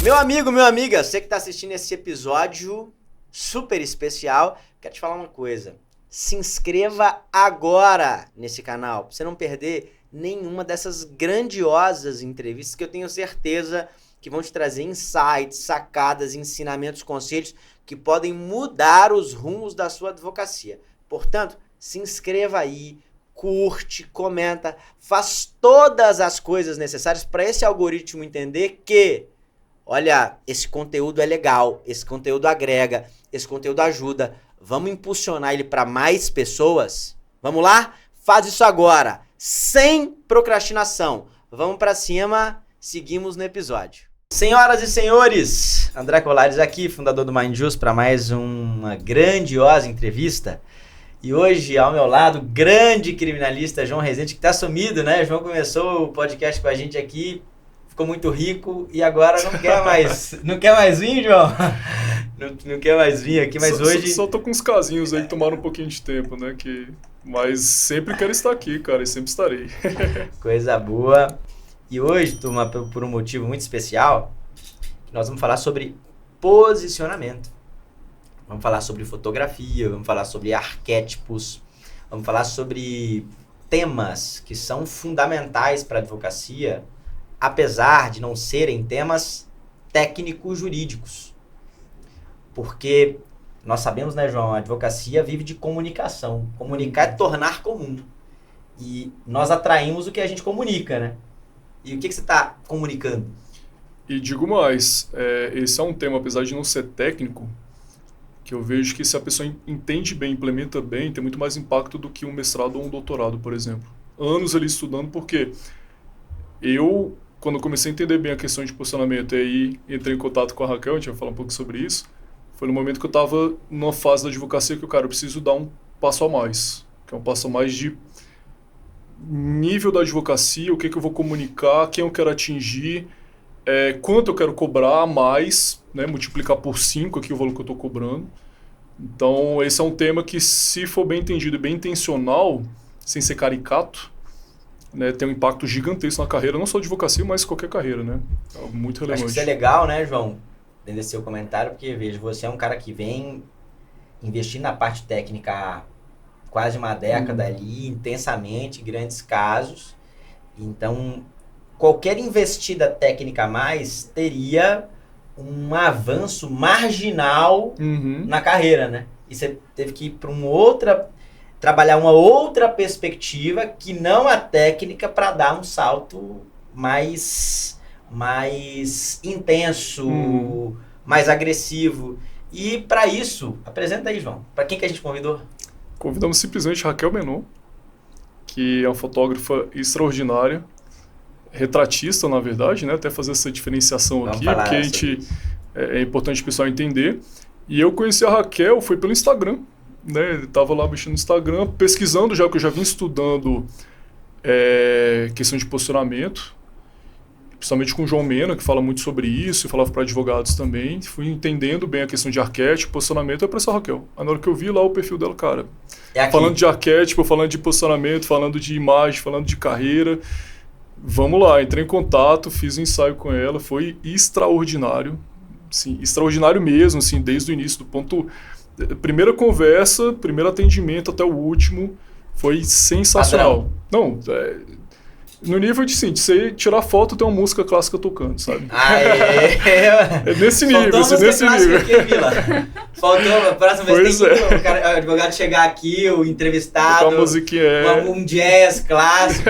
Meu amigo, minha amiga, você que está assistindo esse episódio super especial, quero te falar uma coisa. Se inscreva agora nesse canal, para você não perder nenhuma dessas grandiosas entrevistas que eu tenho certeza que vão te trazer insights, sacadas, ensinamentos, conselhos que podem mudar os rumos da sua advocacia. Portanto, se inscreva aí, curte, comenta, faz todas as coisas necessárias para esse algoritmo entender que, olha, esse conteúdo é legal, esse conteúdo agrega, esse conteúdo ajuda. Vamos impulsionar ele para mais pessoas? Vamos lá? Faz isso agora, sem procrastinação. Vamos para cima, seguimos no episódio. Senhoras e senhores, André Colares aqui, fundador do Mindjus, para mais uma grandiosa entrevista. E hoje, ao meu lado, grande criminalista João Rezende, que tá sumido, né? João começou o podcast com a gente aqui, ficou muito rico e agora não quer mais, não quer mais vir, João? Não quer mais vir aqui, mas hoje... Só tô com uns casinhos aí que tomaram um pouquinho de tempo, né? Mas sempre quero estar aqui, cara, e sempre estarei. Coisa boa. E hoje, turma, por um motivo muito especial, nós vamos falar sobre posicionamento. Vamos falar sobre fotografia, vamos falar sobre arquétipos, vamos falar sobre temas que são fundamentais para a advocacia, apesar de não serem temas técnico-jurídicos. Porque nós sabemos, né, João, a advocacia vive de comunicação. Comunicar é tornar comum. E nós atraímos o que a gente comunica, né? E o que você está comunicando? E digo mais, esse é um tema, apesar de não ser técnico, que eu vejo que se a pessoa entende bem, implementa bem, tem muito mais impacto do que um mestrado ou um doutorado, por exemplo. Anos ali estudando, porque eu, quando comecei a entender bem a questão de posicionamento, e aí entrei em contato com a Raquel, a gente vai falar um pouco sobre isso, foi no momento que eu estava numa fase da advocacia que eu preciso dar um passo a mais, que é um passo a mais de nível da advocacia, o que eu vou comunicar, quem eu quero atingir, quanto eu quero cobrar a mais, né, multiplicar por 5 aqui o valor que eu estou cobrando. Então, esse é um tema que, se for bem entendido e bem intencional, sem ser caricato, né, tem um impacto gigantesco na carreira, não só de advocacia, mas qualquer carreira, né? É muito relevante. Acho que isso é legal, né, João? Dentro desse seu comentário, porque, veja, você é um cara que vem investir na parte técnica há quase uma década ali, intensamente, grandes casos. Então, qualquer investida técnica a mais teria um avanço marginal na carreira, né? E você teve que ir para trabalhar uma outra perspectiva que não a técnica para dar um salto mais intenso, mais agressivo. E para isso, apresenta aí, João. Para quem que a gente convidou? Convidamos simplesmente Raquel Menon, que é uma fotógrafa extraordinária, retratista, na verdade, né? Até fazer essa diferenciação aqui, porque é importante o pessoal entender. E eu conheci a Raquel, foi pelo Instagram, né? Ele estava lá mexendo no Instagram, pesquisando já, que eu já vim estudando questão de posicionamento, principalmente com o João Mena, que fala muito sobre isso, e falava para advogados também. Fui entendendo bem a questão de arquétipo, posicionamento, para essa Raquel. Aí na hora que eu vi lá o perfil dela, cara, falando de arquétipo, falando de posicionamento, falando de imagem, falando de carreira, vamos lá, entrei em contato, fiz um ensaio com ela, foi extraordinário, sim, extraordinário mesmo, assim, desde o início, do ponto, primeira conversa, primeiro atendimento até o último, foi sensacional. Não, no nível de você tirar foto, tem uma música clássica tocando, sabe? É nesse nível, assim, nesse nível. Aqui, Vila. Faltou, a próxima vez tem que o advogado chegar aqui, o entrevistado, uma musiquinha, um jazz clássico.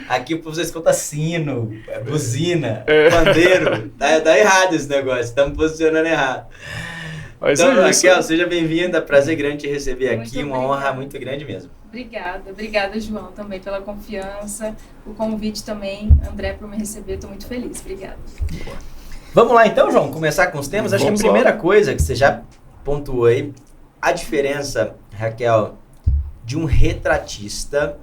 Aqui você escuta sino, buzina, pandeiro. Dá errado esse negócio, estamos posicionando errado. Mas então, Raquel, seja bem-vinda, prazer grande te receber aqui, uma honra muito grande mesmo. Obrigada, João, também pela confiança, o convite também, André, por me receber, estou muito feliz, obrigada. Vamos lá então, João, começar com os temas. Acho que a primeira coisa que você já pontuou aí, a diferença, Raquel, de um retratista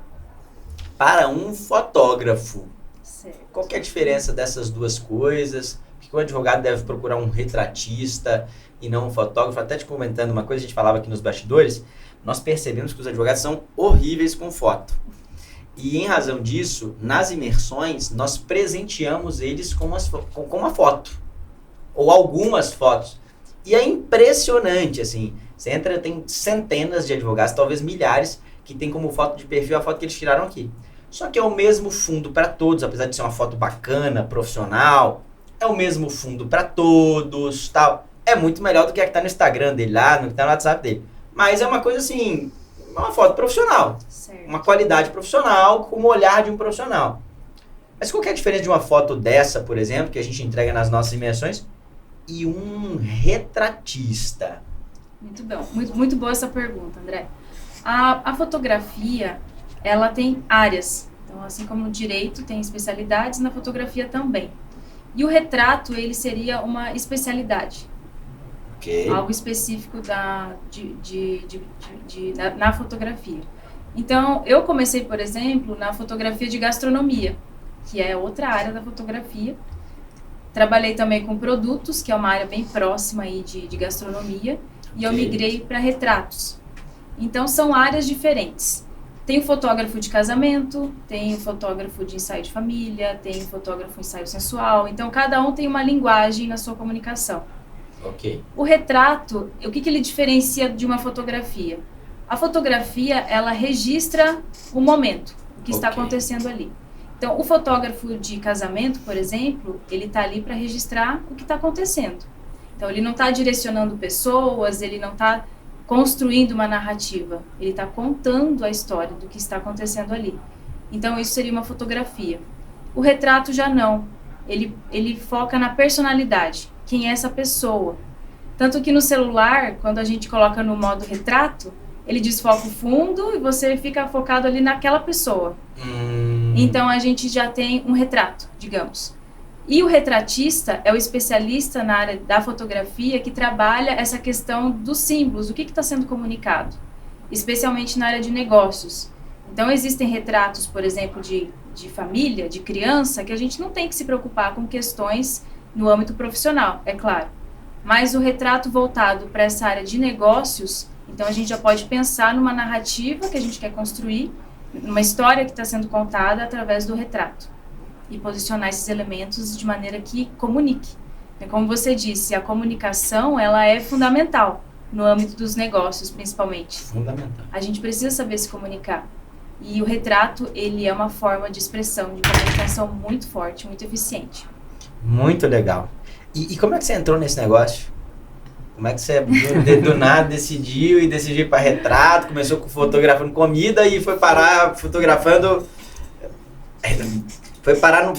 para um fotógrafo. Certo. Qual que é a diferença dessas duas coisas? Por que o advogado deve procurar um retratista e não um fotógrafo? Até te comentando uma coisa, a gente falava aqui nos bastidores, nós percebemos que os advogados são horríveis com foto. E em razão disso, nas imersões, nós presenteamos eles com uma foto. ou algumas fotos. E é impressionante, assim, você entra, tem centenas de advogados, talvez milhares, que tem como foto de perfil a foto que eles tiraram aqui. Só que é o mesmo fundo para todos, apesar de ser uma foto bacana, profissional, é o mesmo fundo para todos, tal. É muito melhor do que a que tá no Instagram dele lá, no que tá no WhatsApp dele. Mas é uma coisa assim, uma foto profissional. Certo. Uma qualidade profissional, com o olhar de um profissional. Mas qual que é a diferença de uma foto dessa, por exemplo, que a gente entrega nas nossas dimensões, e um retratista? Muito bom. Muito boa essa pergunta, André. A fotografia, ela tem áreas. Então, assim como no direito tem especialidades, na fotografia também. E o retrato, ele seria uma especialidade. Okay. Algo específico na fotografia. Então, eu comecei, por exemplo, na fotografia de gastronomia, que é outra área da fotografia. Trabalhei também com produtos, que é uma área bem próxima aí de gastronomia, e eu migrei para retratos. Então, são áreas diferentes. Tem o fotógrafo de casamento, tem o fotógrafo de ensaio de família, tem o fotógrafo de ensaio sensual. Então, cada um tem uma linguagem na sua comunicação. Okay. O retrato, o que ele diferencia de uma fotografia? A fotografia, ela registra o momento, o que está acontecendo ali. Então, o fotógrafo de casamento, por exemplo, ele está ali para registrar o que está acontecendo. Então, ele não está direcionando pessoas, ele não está construindo uma narrativa, ele está contando a história do que está acontecendo ali. Então, isso seria uma fotografia. O retrato já não. Ele foca na personalidade. Quem é essa pessoa? Tanto que no celular, quando a gente coloca no modo retrato, ele desfoca o fundo e você fica focado ali naquela pessoa. Então, a gente já tem um retrato, digamos. E o retratista é o especialista na área da fotografia que trabalha essa questão dos símbolos, o que está sendo comunicado, especialmente na área de negócios. Então, existem retratos, por exemplo, de família, de criança, que a gente não tem que se preocupar com questões no âmbito profissional, é claro. Mas o retrato voltado para essa área de negócios, então a gente já pode pensar numa narrativa que a gente quer construir, uma história que está sendo contada através do retrato. E posicionar esses elementos de maneira que comunique. Como você disse, a comunicação ela é fundamental no âmbito dos negócios, principalmente. Fundamental. A gente precisa saber se comunicar. E o retrato, ele é uma forma de expressão, de comunicação muito forte, muito eficiente. Muito legal. E como é que você entrou nesse negócio? Como é que você do nada decidiu ir para retrato, começou fotografando comida e foi parar fotografando... Foi parar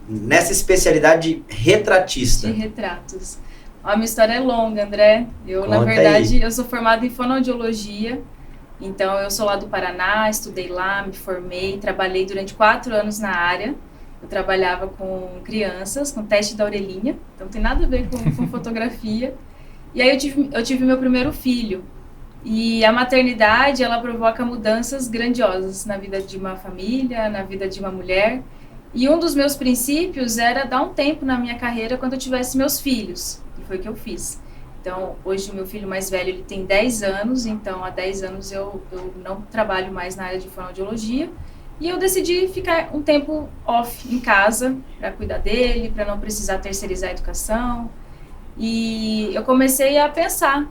nessa especialidade de retratista. De retratos. A minha história é longa, André. Na verdade, eu sou formada em fonoaudiologia. Então, eu sou lá do Paraná, estudei lá, me formei, trabalhei durante 4 anos na área. Eu trabalhava com crianças, com teste da orelhinha. Então, não tem nada a ver com fotografia. E aí, eu tive meu primeiro filho. E a maternidade, ela provoca mudanças grandiosas na vida de uma família, na vida de uma mulher. E um dos meus princípios era dar um tempo na minha carreira quando eu tivesse meus filhos. E foi o que eu fiz. Então, hoje o meu filho mais velho, ele tem 10 anos. Então, há 10 anos eu não trabalho mais na área de fonoaudiologia. E eu decidi ficar um tempo off em casa para cuidar dele, para não precisar terceirizar a educação. E eu comecei a pensar,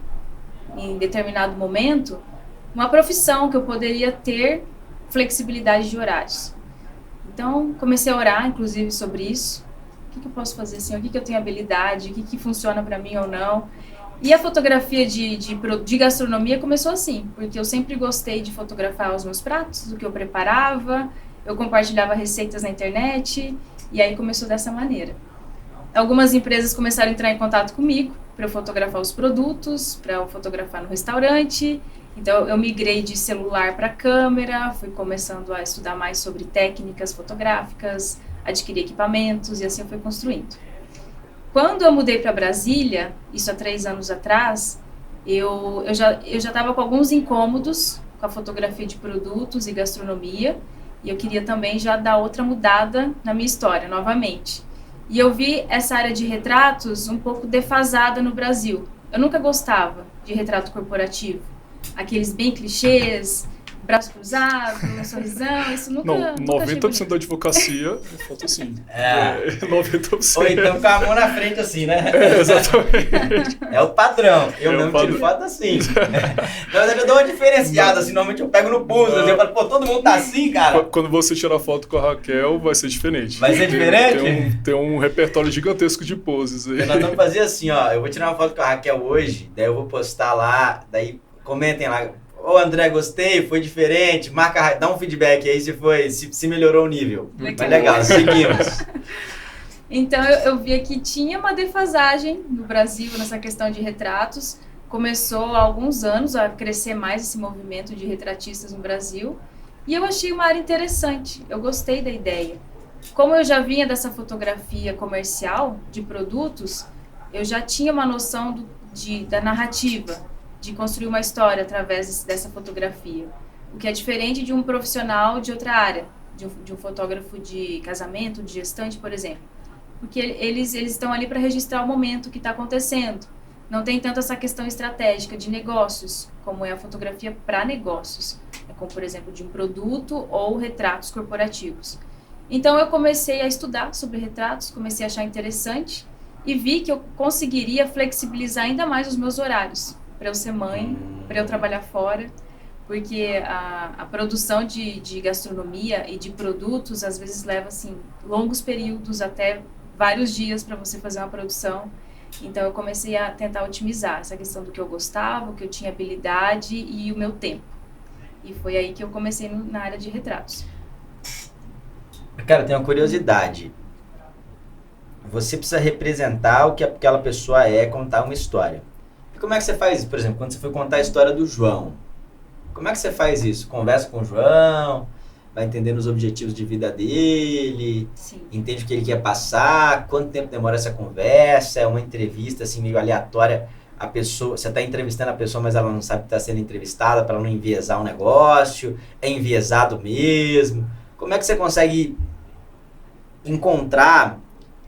em determinado momento, uma profissão que eu poderia ter flexibilidade de horários. Então, comecei a orar, inclusive, sobre isso. O que eu posso fazer, Senhor? O que eu tenho habilidade? O que funciona para mim ou não? E a fotografia de gastronomia começou assim, porque eu sempre gostei de fotografar os meus pratos, o que eu preparava, eu compartilhava receitas na internet, e aí começou dessa maneira. Algumas empresas começaram a entrar em contato comigo para eu fotografar os produtos, para eu fotografar no restaurante. Então, eu migrei de celular para câmera, fui começando a estudar mais sobre técnicas fotográficas, adquirir equipamentos, e assim eu fui construindo. Quando eu mudei para Brasília, isso há 3 anos atrás, eu já estava com alguns incômodos com a fotografia de produtos e gastronomia, e eu queria também já dar outra mudada na minha história, novamente. E eu vi essa área de retratos um pouco defasada no Brasil. Eu nunca gostava de retrato corporativo. Aqueles bem clichês, braço cruzado, um sorrisão, isso nunca... Não, 90% da advocacia é foto assim. 90%. Ou então com a mão na frente assim, né? Exatamente. É o padrão. Eu mesmo tiro foto assim. Na verdade, eu dou uma diferenciada, assim, normalmente eu pego no pulso, assim, eu falo, pô, todo mundo tá assim, cara? Quando você tirar foto com a Raquel, vai ser diferente. Vai ser diferente? Tem um repertório gigantesco de poses aí. Nós vamos fazer assim, ó, eu vou tirar uma foto com a Raquel hoje, daí eu vou postar lá, daí comentem lá. Ô André, gostei, foi diferente, marca, dá um feedback aí se melhorou o nível. Mas legal, seguimos. Então eu via que tinha uma defasagem no Brasil nessa questão de retratos. Começou há alguns anos a crescer mais esse movimento de retratistas no Brasil. E eu achei uma área interessante, eu gostei da ideia. Como eu já vinha dessa fotografia comercial de produtos, eu já tinha uma noção da narrativa, de construir uma história através dessa fotografia. O que é diferente de um profissional de outra área, de um fotógrafo de casamento, de gestante, por exemplo. Porque eles estão ali para registrar o momento que está acontecendo. Não tem tanto essa questão estratégica de negócios, como é a fotografia para negócios. É como, por exemplo, de um produto ou retratos corporativos. Então eu comecei a estudar sobre retratos, comecei a achar interessante e vi que eu conseguiria flexibilizar ainda mais os meus horários para eu ser mãe, para eu trabalhar fora, porque a produção de gastronomia e de produtos às vezes leva assim longos períodos, até vários dias para você fazer uma produção. Então eu comecei a tentar otimizar essa questão do que eu gostava, o que eu tinha habilidade e o meu tempo. E foi aí que eu comecei na área de retratos. Cara, tem uma curiosidade. Você precisa representar o que aquela pessoa é, contar uma história. E como é que você faz isso? Por exemplo, quando você foi contar a história do João, como é que você faz isso? Conversa com o João, vai entendendo os objetivos de vida dele, Sim. Entende o que ele quer passar, quanto tempo demora essa conversa, é uma entrevista assim meio aleatória, a pessoa, você está entrevistando a pessoa, mas ela não sabe que está sendo entrevistada para não enviesar o negócio, é enviesado mesmo. Como é que você consegue encontrar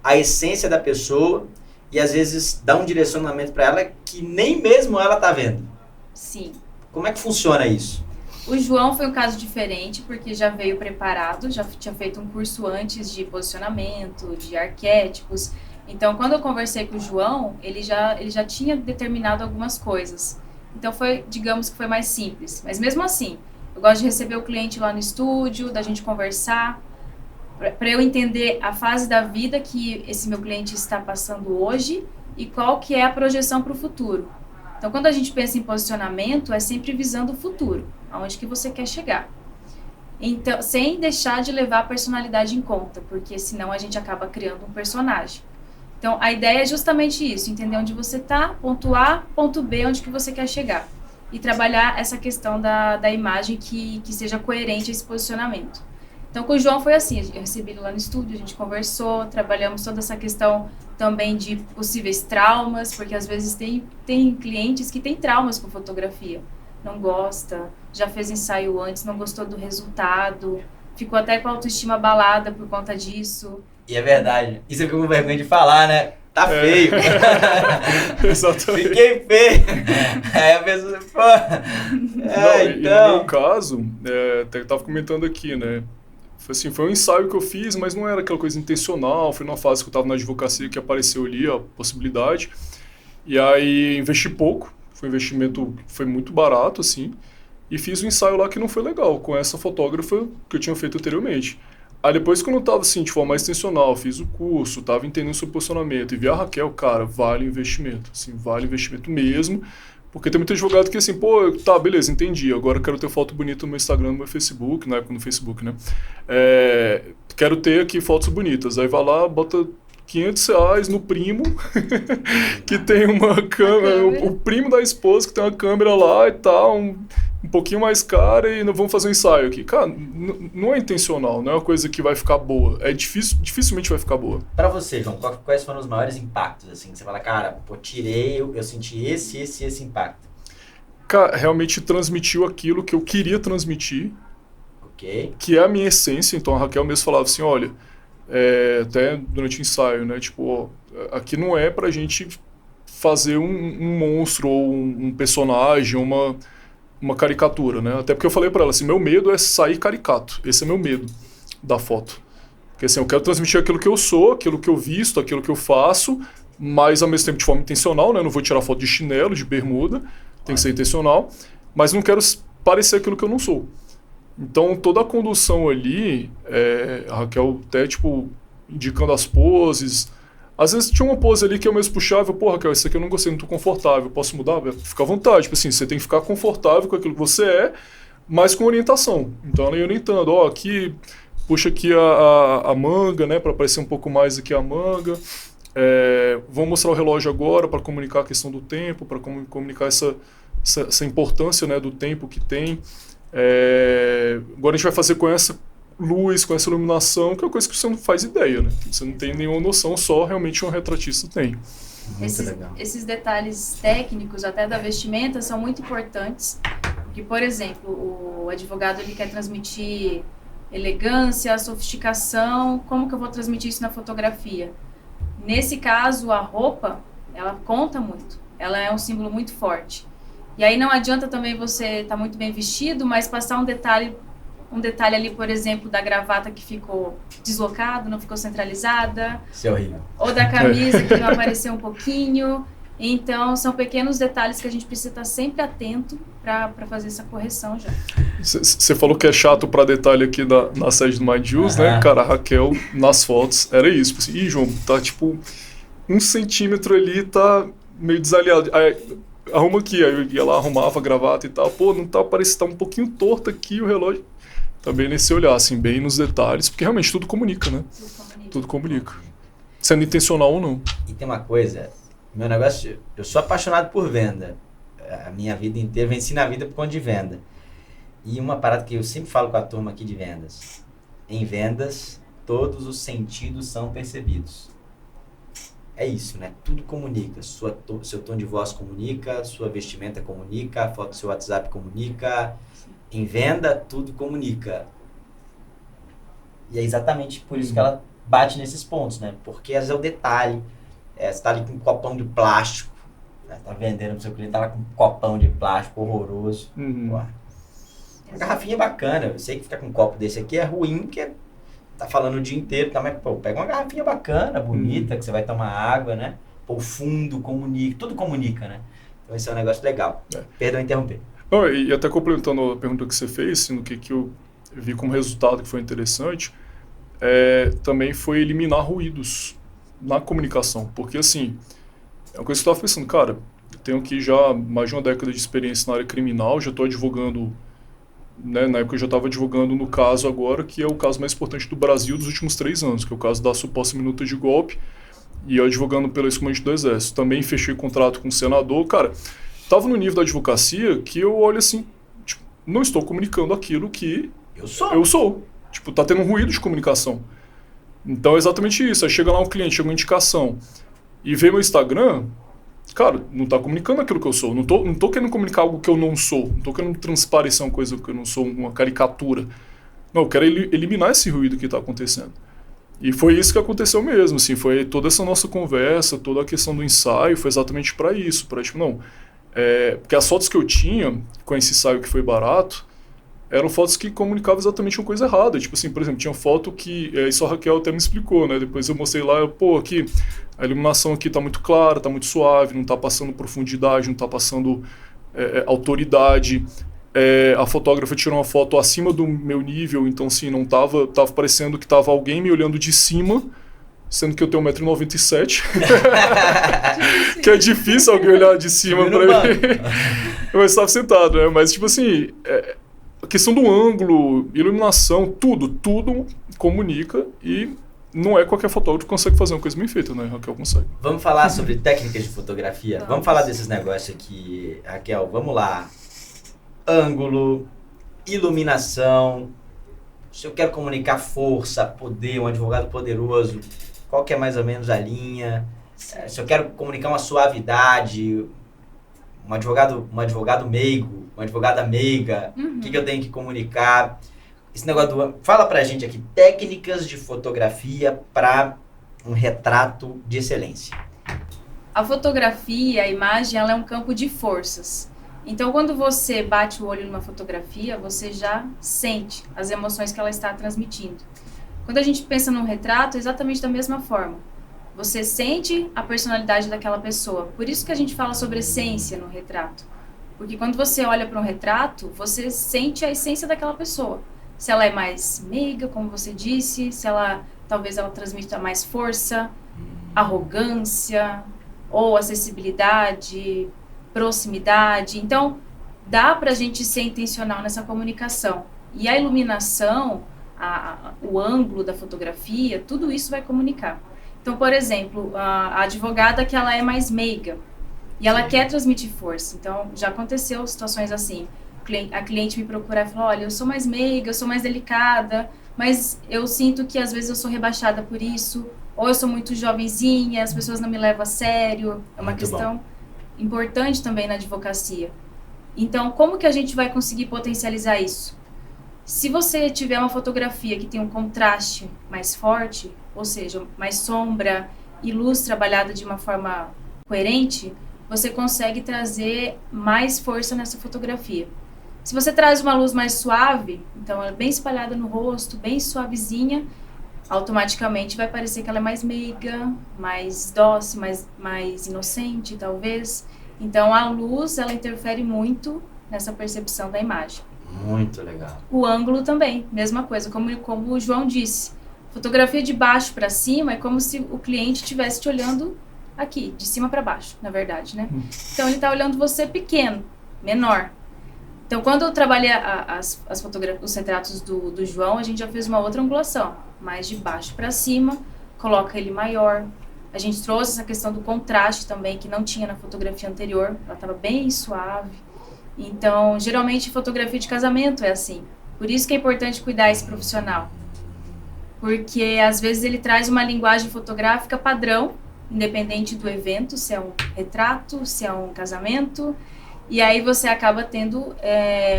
a essência da pessoa e às vezes dar um direcionamento para ela que nem mesmo ela está vendo? Sim. Como é que funciona isso? O João foi um caso diferente, porque já veio preparado, já tinha feito um curso antes de posicionamento, de arquétipos. Então, quando eu conversei com o João, ele já tinha determinado algumas coisas. Então, digamos que foi mais simples. Mas mesmo assim, eu gosto de receber o cliente lá no estúdio, da gente conversar, para eu entender a fase da vida que esse meu cliente está passando hoje e qual que é a projeção para o futuro. Então, quando a gente pensa em posicionamento, é sempre visando o futuro, aonde que você quer chegar. Então, sem deixar de levar a personalidade em conta, porque senão a gente acaba criando um personagem. Então, a ideia é justamente isso, entender onde você está, ponto A, ponto B, onde que você quer chegar. E trabalhar essa questão da imagem que seja coerente a esse posicionamento. Então, com o João foi assim, eu recebi ele lá no estúdio, a gente conversou, trabalhamos toda essa questão também de possíveis traumas, porque às vezes tem clientes que têm traumas com fotografia. Não gosta, já fez ensaio antes, não gostou do resultado, ficou até com a autoestima abalada por conta disso. E é verdade. E você ficou com vergonha de falar, né? Tá feio. Exatamente. Fiquei feio. Aí a pessoa, pô. No meu caso, até que eu tava comentando aqui, né? Foi um ensaio que eu fiz, mas não era aquela coisa intencional. Foi numa fase que eu estava na advocacia que apareceu ali a possibilidade. E aí investi pouco, foi um investimento que foi muito barato, assim. E fiz um ensaio lá que não foi legal, com essa fotógrafa que eu tinha feito anteriormente. Aí depois, quando eu estava assim, de forma mais intencional, fiz o curso, estava entendendo sobre posicionamento, e vi a Raquel, cara, vale investimento, assim, vale investimento mesmo. Porque tem muito advogado que assim, pô, tá, beleza, entendi, agora eu quero ter foto bonita no meu Instagram, no meu Facebook, na época no Facebook, né? Quero ter aqui fotos bonitas. Aí vai lá, bota R$500 no primo, que tem uma câmera, o primo da esposa que tem uma câmera lá e tal, um pouquinho mais cara e vamos fazer um ensaio aqui. Cara, não é intencional, não é uma coisa que vai ficar boa. Dificilmente vai ficar boa. Pra você, João, quais foram os maiores impactos, assim? Você fala, cara, pô, eu senti esse impacto. Cara, realmente transmitiu aquilo que eu queria transmitir, que é a minha essência. Então a Raquel mesmo falava assim, olha, até durante o ensaio, né, tipo, ó, aqui não é pra gente fazer um monstro ou um personagem, uma caricatura, né? Até porque eu falei para ela assim, meu medo é sair caricato. Esse é meu medo da foto. Porque assim, eu quero transmitir aquilo que eu sou, aquilo que eu visto, aquilo que eu faço, mas ao mesmo tempo de forma intencional, né? Eu não vou tirar foto de chinelo, de bermuda, tem que ser intencional, mas não quero parecer aquilo que eu não sou. Então, toda a condução ali, a Raquel até, tipo, indicando as poses. Às vezes tinha uma pose ali que eu mesmo puxava, pô, Raquel, isso aqui eu não gostei, não tô confortável, posso mudar? Fica à vontade, tipo assim, você tem que ficar confortável com aquilo que você é, mas com orientação. Então, ela ia orientando, ó, aqui, puxa aqui a manga, né, para aparecer um pouco mais aqui a manga. Vamos mostrar o relógio agora para comunicar a questão do tempo, para comunicar essa importância, né, do tempo que tem. Agora a gente vai fazer com essa luz, com essa iluminação, que é uma coisa que você não faz ideia, né? Você não tem nenhuma noção, só realmente um retratista tem. Esses detalhes técnicos, até da vestimenta, são muito importantes. Porque, por exemplo, o advogado ele quer transmitir elegância, sofisticação. Como que eu vou transmitir isso na fotografia? Nesse caso, a roupa, ela conta muito. Ela é um símbolo muito forte. E aí não adianta também você estar muito bem vestido, mas passar um detalhe ali, por exemplo, da gravata que ficou deslocado, não ficou centralizada. Isso é horrível. Ou da camisa que não apareceu um pouquinho. Então, são pequenos detalhes que a gente precisa estar sempre atento para fazer essa correção já. Você falou que é chato para detalhe aqui na sede do Mind Use, né? Cara, a Raquel, nas fotos, era isso. Assim, ih, João, tá tipo 1 centímetro ali, tá meio desalinhado. Aí, arruma aqui, aí eu ia lá, arrumava a gravata e tal. Pô, não tá, parece que tá um pouquinho torto aqui o relógio. Também nesse olhar, assim, bem nos detalhes, porque realmente tudo comunica, né? Tudo comunica. Sendo intencional ou não. E tem uma coisa, meu negócio, eu sou apaixonado por venda. A minha vida inteira, venci na vida por conta de venda. E uma parada que eu sempre falo com a turma aqui de vendas. Em vendas, todos os sentidos são percebidos. É isso, né? Tudo comunica. Seu tom de voz comunica, sua vestimenta comunica, a foto do seu WhatsApp comunica. Em venda, tudo comunica. E é exatamente por isso que ela bate nesses pontos, né? Porque às vezes é o detalhe. Você tá ali com um copão de plástico, né? Tá vendendo pro seu cliente, tá lá com um copão de plástico horroroso. Uma garrafinha bacana. Eu sei que ficar com um copo desse aqui é ruim, porque tá falando o dia inteiro, tá? Mas, pô, pega uma garrafinha bacana, bonita, que você vai tomar água, né? Pô, o fundo comunica, tudo comunica, né? Então esse é um negócio legal. Perdão interromper. Não, e até complementando a pergunta que você fez, no que eu vi como resultado que foi interessante, também foi eliminar ruídos na comunicação. Porque, assim, é uma coisa que eu estava pensando, cara, eu tenho aqui já mais de 1 década de experiência na área criminal, já estou advogando, né, na época eu já estava advogando no caso agora, que é o caso mais importante do Brasil dos últimos 3 anos, que é o caso da suposta minuta de golpe, e eu advogando pelo ex-comandante do Exército. Também fechei contrato com o senador, cara. Estava no nível da advocacia que eu olho assim, tipo, não estou comunicando aquilo que eu sou. Tipo, tá tendo um ruído de comunicação. Então é exatamente isso. Aí chega lá um cliente, chega uma indicação e vê meu Instagram, cara, não tá comunicando aquilo que eu sou. Não tô querendo comunicar algo que eu não sou. Não tô querendo transparecer uma coisa que eu não sou, uma caricatura. Não, eu quero eliminar esse ruído que tá acontecendo. E foi isso que aconteceu mesmo, assim, foi toda essa nossa conversa, toda a questão do ensaio, foi exatamente para isso, para tipo, não... porque as fotos que eu tinha com esse ensaio que foi barato eram fotos que comunicavam exatamente uma coisa errada. Tipo assim, por exemplo, tinha foto que isso a Raquel até me explicou, né? Depois eu mostrei lá, pô, aqui a iluminação aqui tá muito clara, tá muito suave, não tá passando profundidade, não tá passando autoridade. A fotógrafa tirou uma foto acima do meu nível, então assim, não tava parecendo que tava alguém me olhando de cima, sendo que eu tenho 1,97 m. Que é difícil alguém olhar de cima pra mim. Eu estava sentado, né? Mas, tipo assim, a questão do ângulo, iluminação, tudo comunica e não é qualquer fotógrafo que consegue fazer uma coisa bem feita, né? Raquel consegue. Vamos falar sobre técnicas de fotografia? Vamos falar desses negócios aqui, Raquel. Vamos lá. Ângulo, iluminação. Se eu quero comunicar força, poder, um advogado poderoso, qual que é mais ou menos a linha? Se eu quero comunicar uma suavidade, um advogado meigo, uma advogada meiga, o que eu tenho que comunicar? Esse negócio fala pra gente aqui, técnicas de fotografia para um retrato de excelência. A fotografia, a imagem, ela é um campo de forças. Então, quando você bate o olho numa fotografia, você já sente as emoções que ela está transmitindo. Quando a gente pensa num retrato, é exatamente da mesma forma. Você sente a personalidade daquela pessoa. Por isso que a gente fala sobre essência no retrato. Porque quando você olha para um retrato, você sente a essência daquela pessoa. Se ela é mais meiga, como você disse, se ela talvez ela transmita mais força, arrogância, ou acessibilidade, proximidade. Então, dá para a gente ser intencional nessa comunicação. E a iluminação, o ângulo da fotografia, tudo isso vai comunicar. Então, por exemplo, a advogada que ela é mais meiga e ela quer transmitir força. Então, já aconteceu situações assim. A cliente me procura e fala, olha, eu sou mais meiga, eu sou mais delicada, mas eu sinto que às vezes eu sou rebaixada por isso, ou eu sou muito jovenzinha, as pessoas não me levam a sério. É uma questão importante também na advocacia. Então, como que a gente vai conseguir potencializar isso? Se você tiver uma fotografia que tem um contraste mais forte, ou seja, mais sombra e luz trabalhada de uma forma coerente, você consegue trazer mais força nessa fotografia. Se você traz uma luz mais suave, então ela é bem espalhada no rosto, bem suavezinha, automaticamente vai parecer que ela é mais meiga, mais dócil, mais inocente, talvez. Então, a luz, ela interfere muito nessa percepção da imagem. Muito legal. O ângulo também, mesma coisa, como o João disse. Fotografia de baixo para cima é como se o cliente estivesse te olhando aqui, de cima para baixo, na verdade, né? Então, ele está olhando você pequeno, menor. Então, quando eu trabalhei os retratos do João, a gente já fez uma outra angulação, mais de baixo para cima, coloca ele maior. A gente trouxe essa questão do contraste também, que não tinha na fotografia anterior, ela estava bem suave. Então, geralmente, fotografia de casamento é assim. Por isso que é importante cuidar esse profissional. Porque, às vezes, ele traz uma linguagem fotográfica padrão, independente do evento, se é um retrato, se é um casamento. E aí você acaba tendo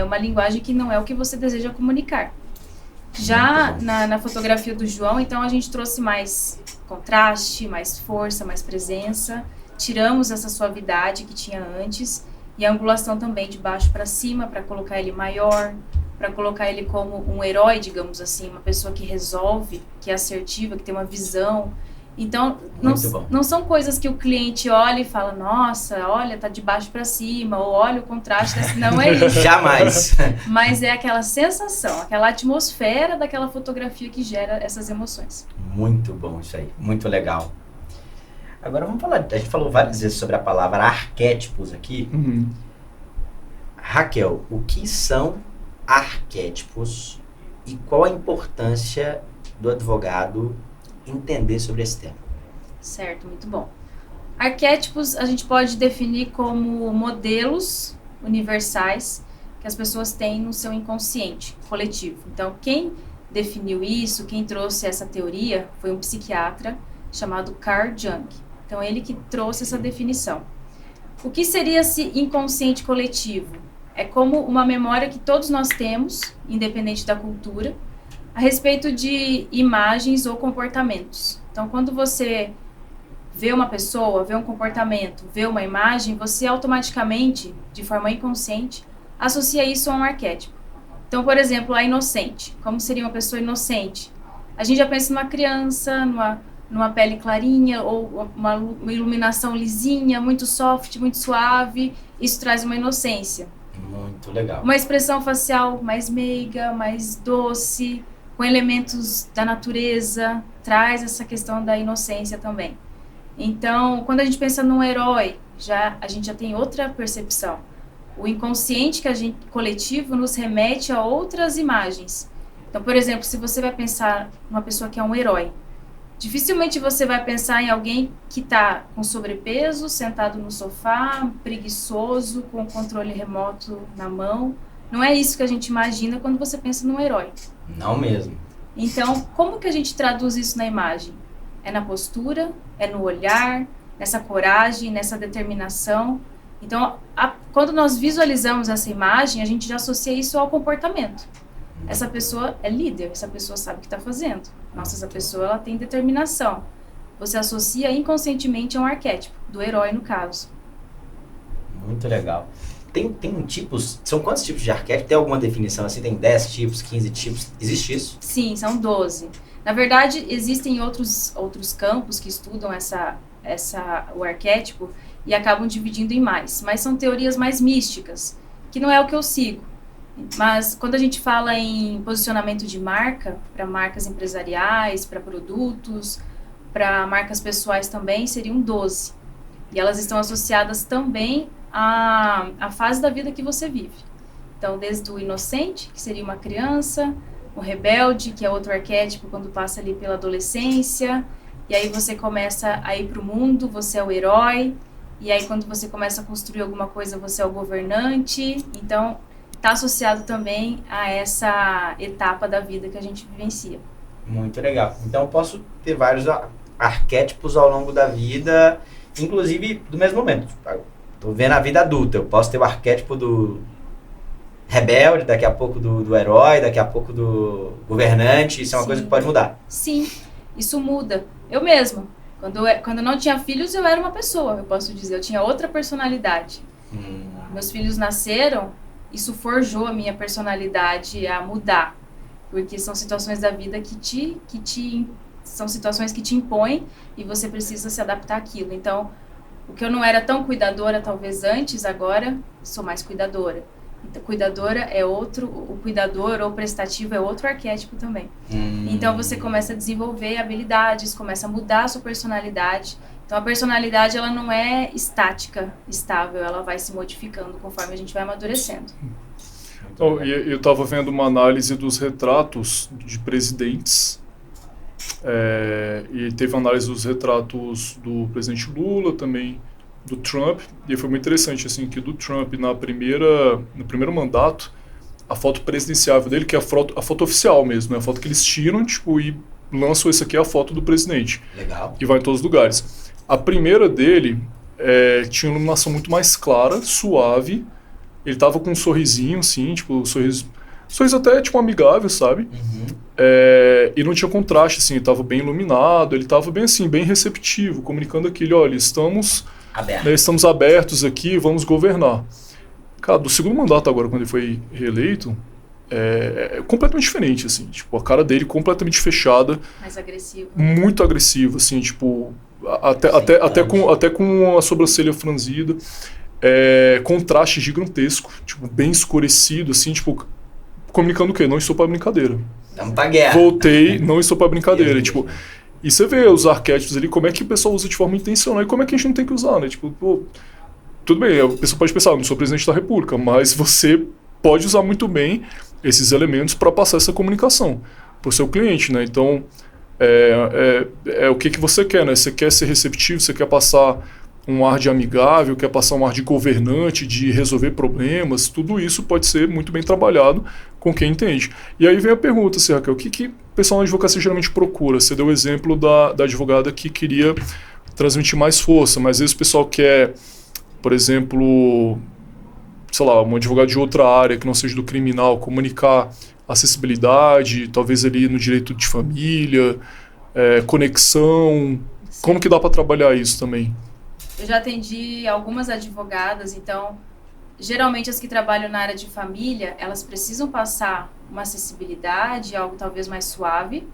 uma linguagem que não é o que você deseja comunicar. Já na fotografia do João, então a gente trouxe mais contraste, mais força, mais presença. Tiramos essa suavidade que tinha antes. E a angulação também de baixo para cima, para colocar ele maior, para colocar ele como um herói, digamos assim, uma pessoa que resolve, que é assertiva, que tem uma visão. Então, não são coisas que o cliente olha e fala, nossa, olha, tá de baixo para cima, ou olha o contraste, não é isso. Jamais. Mas é aquela sensação, aquela atmosfera daquela fotografia que gera essas emoções. Muito bom isso aí, muito legal. Agora vamos falar, a gente falou várias vezes sobre a palavra arquétipos aqui. Raquel, o que são arquétipos e qual a importância do advogado entender sobre esse tema? Certo, muito bom. Arquétipos a gente pode definir como modelos universais que as pessoas têm no seu inconsciente coletivo. Então, quem definiu isso, quem trouxe essa teoria, foi um psiquiatra chamado Carl Jung. Então, ele que trouxe essa definição. O que seria esse inconsciente coletivo? É como uma memória que todos nós temos, independente da cultura, a respeito de imagens ou comportamentos. Então, quando você vê uma pessoa, vê um comportamento, vê uma imagem, você automaticamente, de forma inconsciente, associa isso a um arquétipo. Então, por exemplo, a inocente. Como seria uma pessoa inocente? A gente já pensa numa criança, numa pele clarinha, ou uma iluminação lisinha, muito soft, muito suave. Isso traz uma inocência. Muito legal. Uma expressão facial mais meiga, mais doce, com elementos da natureza, traz essa questão da inocência também. Então, quando a gente pensa num herói, a gente já tem outra percepção. O inconsciente coletivo nos remete a outras imagens. Então, por exemplo, se você vai pensar numa pessoa que é um herói, dificilmente você vai pensar em alguém que está com sobrepeso, sentado no sofá, preguiçoso, com o controle remoto na mão. Não é isso que a gente imagina quando você pensa num herói. Não mesmo. Então, como que a gente traduz isso na imagem? É na postura, é no olhar, nessa coragem, nessa determinação. Então, quando nós visualizamos essa imagem, a gente já associa isso ao comportamento. Essa pessoa é líder, essa pessoa sabe o que está fazendo. Nossa, essa pessoa ela tem determinação. Você associa inconscientemente a um arquétipo, do herói no caso. Muito legal. tem tipos, são quantos tipos de arquétipo? Tem alguma definição assim? Tem 10 tipos, 15 tipos? Existe isso? Sim, são 12. Na verdade, existem outros campos que estudam o arquétipo e acabam dividindo em mais. Mas são teorias mais místicas, que não é o que eu sigo. Mas quando a gente fala em posicionamento de marca, para marcas empresariais, para produtos, para marcas pessoais também, seriam 12. E elas estão associadas também à fase da vida que você vive. Então, desde o inocente, que seria uma criança, o rebelde, que é outro arquétipo quando passa ali pela adolescência, e aí você começa a ir para o mundo, você é o herói, e aí quando você começa a construir alguma coisa, você é o governante. Então, está associado também a essa etapa da vida que a gente vivencia. Muito legal. Então, eu posso ter vários arquétipos ao longo da vida, inclusive do mesmo momento. Estou vendo a vida adulta, eu posso ter o arquétipo do rebelde, daqui a pouco do herói, daqui a pouco do governante. Isso é uma coisa que pode mudar. Sim, isso muda. Eu mesma, quando eu não tinha filhos, eu era uma pessoa, eu posso dizer, eu tinha outra personalidade. Meus filhos nasceram, isso forjou a minha personalidade a mudar, porque são situações da vida são situações que te impõem e você precisa se adaptar àquilo. Então, o que eu não era tão cuidadora talvez antes, agora sou mais cuidadora. Então, cuidadora é outro, o cuidador ou prestativo é outro arquétipo também. Então você começa a desenvolver habilidades, começa a mudar a sua personalidade. Então a personalidade ela não é estática, estável, ela vai se modificando conforme a gente vai amadurecendo. Eu estava vendo uma análise dos retratos de presidentes, e teve análise dos retratos do presidente Lula, também do Trump, e foi muito interessante, assim, que do Trump, no primeiro mandato, a foto presidenciável dele, que é a foto oficial mesmo, né? A foto que eles tiram, tipo, e lançam essa aqui, a foto do presidente. Legal. E vai em todos os lugares. A primeira dele tinha uma iluminação muito mais clara, suave, ele tava com um sorrisinho, assim, tipo, sorriso até, tipo, amigável, sabe? E não tinha contraste, assim, ele tava bem iluminado, ele tava bem, assim, bem receptivo, comunicando aquilo, olha, estamos abertos aqui, vamos governar. Cara, do segundo mandato agora, quando ele foi reeleito, é completamente diferente, assim, tipo, a cara dele completamente fechada. Mais agressivo. Muito agressivo, assim, tipo, até com a sobrancelha franzida, contraste gigantesco, tipo, bem escurecido, assim, tipo, comunicando o quê? Não estou pra brincadeira. Vamos pra guerra. Voltei, não estou pra brincadeira, tipo... E você vê os arquétipos ali, como é que o pessoal usa de forma intencional e como é que a gente não tem que usar, né? Tipo, pô, tudo bem, a pessoa pode pensar, não sou presidente da República, mas você pode usar muito bem esses elementos para passar essa comunicação para o seu cliente, né? Então, o que você quer, né? Você quer ser receptivo, você quer passar um ar de amigável, quer passar um ar de governante, de resolver problemas, tudo isso pode ser muito bem trabalhado com quem entende. E aí vem a pergunta, assim, Raquel, o que o pessoal na advocacia geralmente procura? Você deu o exemplo da advogada que queria transmitir mais força, mas às vezes o pessoal quer, por exemplo, sei lá, um advogado de outra área que não seja do criminal, comunicar acessibilidade, talvez ali no direito de família, conexão. Sim. Como que dá para trabalhar isso também? Eu já atendi algumas advogadas, então, geralmente as que trabalham na área de família, elas precisam passar uma acessibilidade, algo talvez mais suave,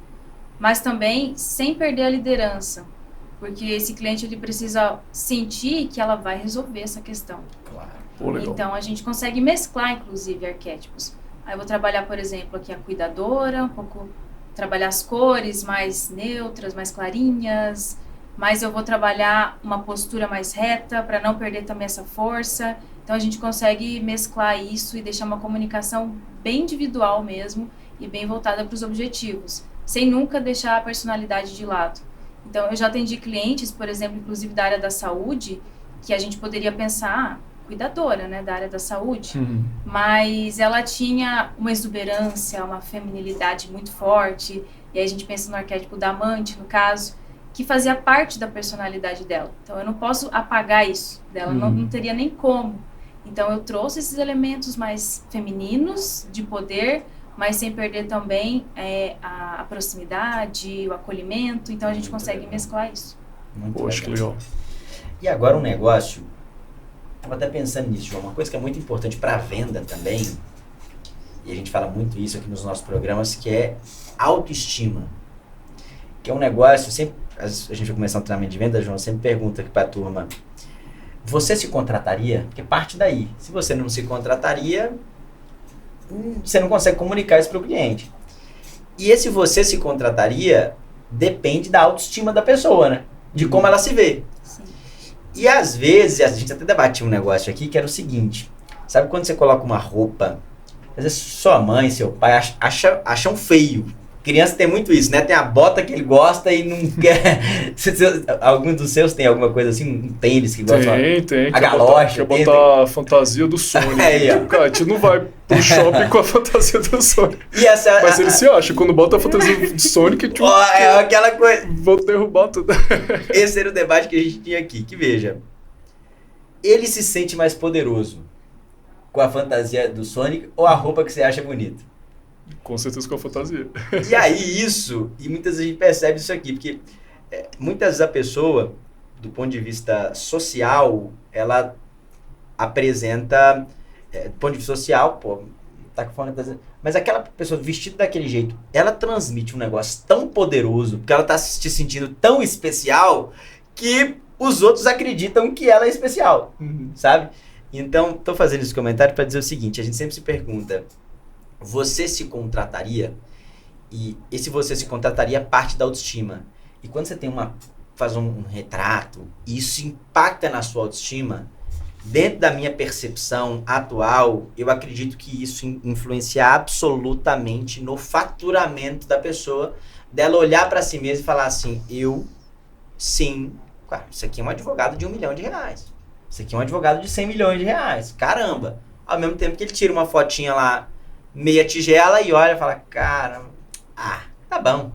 mas também sem perder a liderança, porque esse cliente ele precisa sentir que ela vai resolver essa questão. Claro. Pô, então, a gente consegue mesclar, inclusive, arquétipos. Aí eu vou trabalhar, por exemplo, aqui a cuidadora, um pouco trabalhar as cores mais neutras, mais clarinhas, mas eu vou trabalhar uma postura mais reta para não perder também essa força. Então a gente consegue mesclar isso e deixar uma comunicação bem individual mesmo e bem voltada para os objetivos, sem nunca deixar a personalidade de lado. Então eu já atendi clientes, por exemplo, inclusive da área da saúde, que a gente poderia pensar, cuidadora, né, da área da saúde, mas ela tinha uma exuberância, uma feminilidade muito forte, e aí a gente pensa no arquétipo da amante, no caso, que fazia parte da personalidade dela. Então eu não posso apagar isso dela, não teria nem como. Então eu trouxe esses elementos mais femininos, de poder, mas sem perder também a proximidade, o acolhimento. Então a gente consegue mesclar isso. Poxa, que legal. E agora um negócio Estava até pensando nisso, João. Uma coisa que é muito importante para a venda também, e a gente fala muito isso aqui nos nossos programas, que é autoestima. Que é um negócio, sempre, a gente vai começar um treinamento de venda, João, sempre pergunta aqui para a turma, você se contrataria? Porque parte daí. Se você não se contrataria, você não consegue comunicar isso para o cliente. E esse você se contrataria depende da autoestima da pessoa, né? De como ela se vê. Sim. E às vezes, a gente até debatia um negócio aqui que era o seguinte, sabe quando você coloca uma roupa, às vezes sua mãe, seu pai acham feio. Criança tem muito isso, né? Tem a bota que ele gosta e não quer... Algum dos seus tem alguma coisa assim? Um tênis que gosta? Tem. A galocha. Quer botar a fantasia do Sonic. Cara, a gente não vai pro shopping com a fantasia do Sonic. Mas ele se acha. Quando bota a fantasia do Sonic, tipo... é aquela coisa... Vou derrubar tudo. Esse era o debate que a gente tinha aqui. Que veja, ele se sente mais poderoso com a fantasia do Sonic ou a roupa que você acha bonita? Com certeza com a fantasia. E aí e muitas vezes a gente percebe isso aqui, porque muitas vezes a pessoa, do ponto de vista social, ela apresenta, do ponto de vista social, tá com fome, mas aquela pessoa vestida daquele jeito, ela transmite um negócio tão poderoso, porque ela tá se sentindo tão especial, que os outros acreditam que ela é especial, sabe? Então, tô fazendo esse comentário para dizer o seguinte, a gente sempre se pergunta, você se contrataria? E esse você se contrataria parte da autoestima. E quando você faz um retrato, e isso impacta na sua autoestima, dentro da minha percepção atual, eu acredito que isso influencia absolutamente no faturamento da pessoa, dela olhar para si mesma e falar assim, cara, isso aqui é um advogado de R$1 milhão. Isso aqui é um advogado de R$100 milhões. Caramba! Ao mesmo tempo que ele tira uma fotinha lá, meia tigela e olha e fala, cara, tá bom.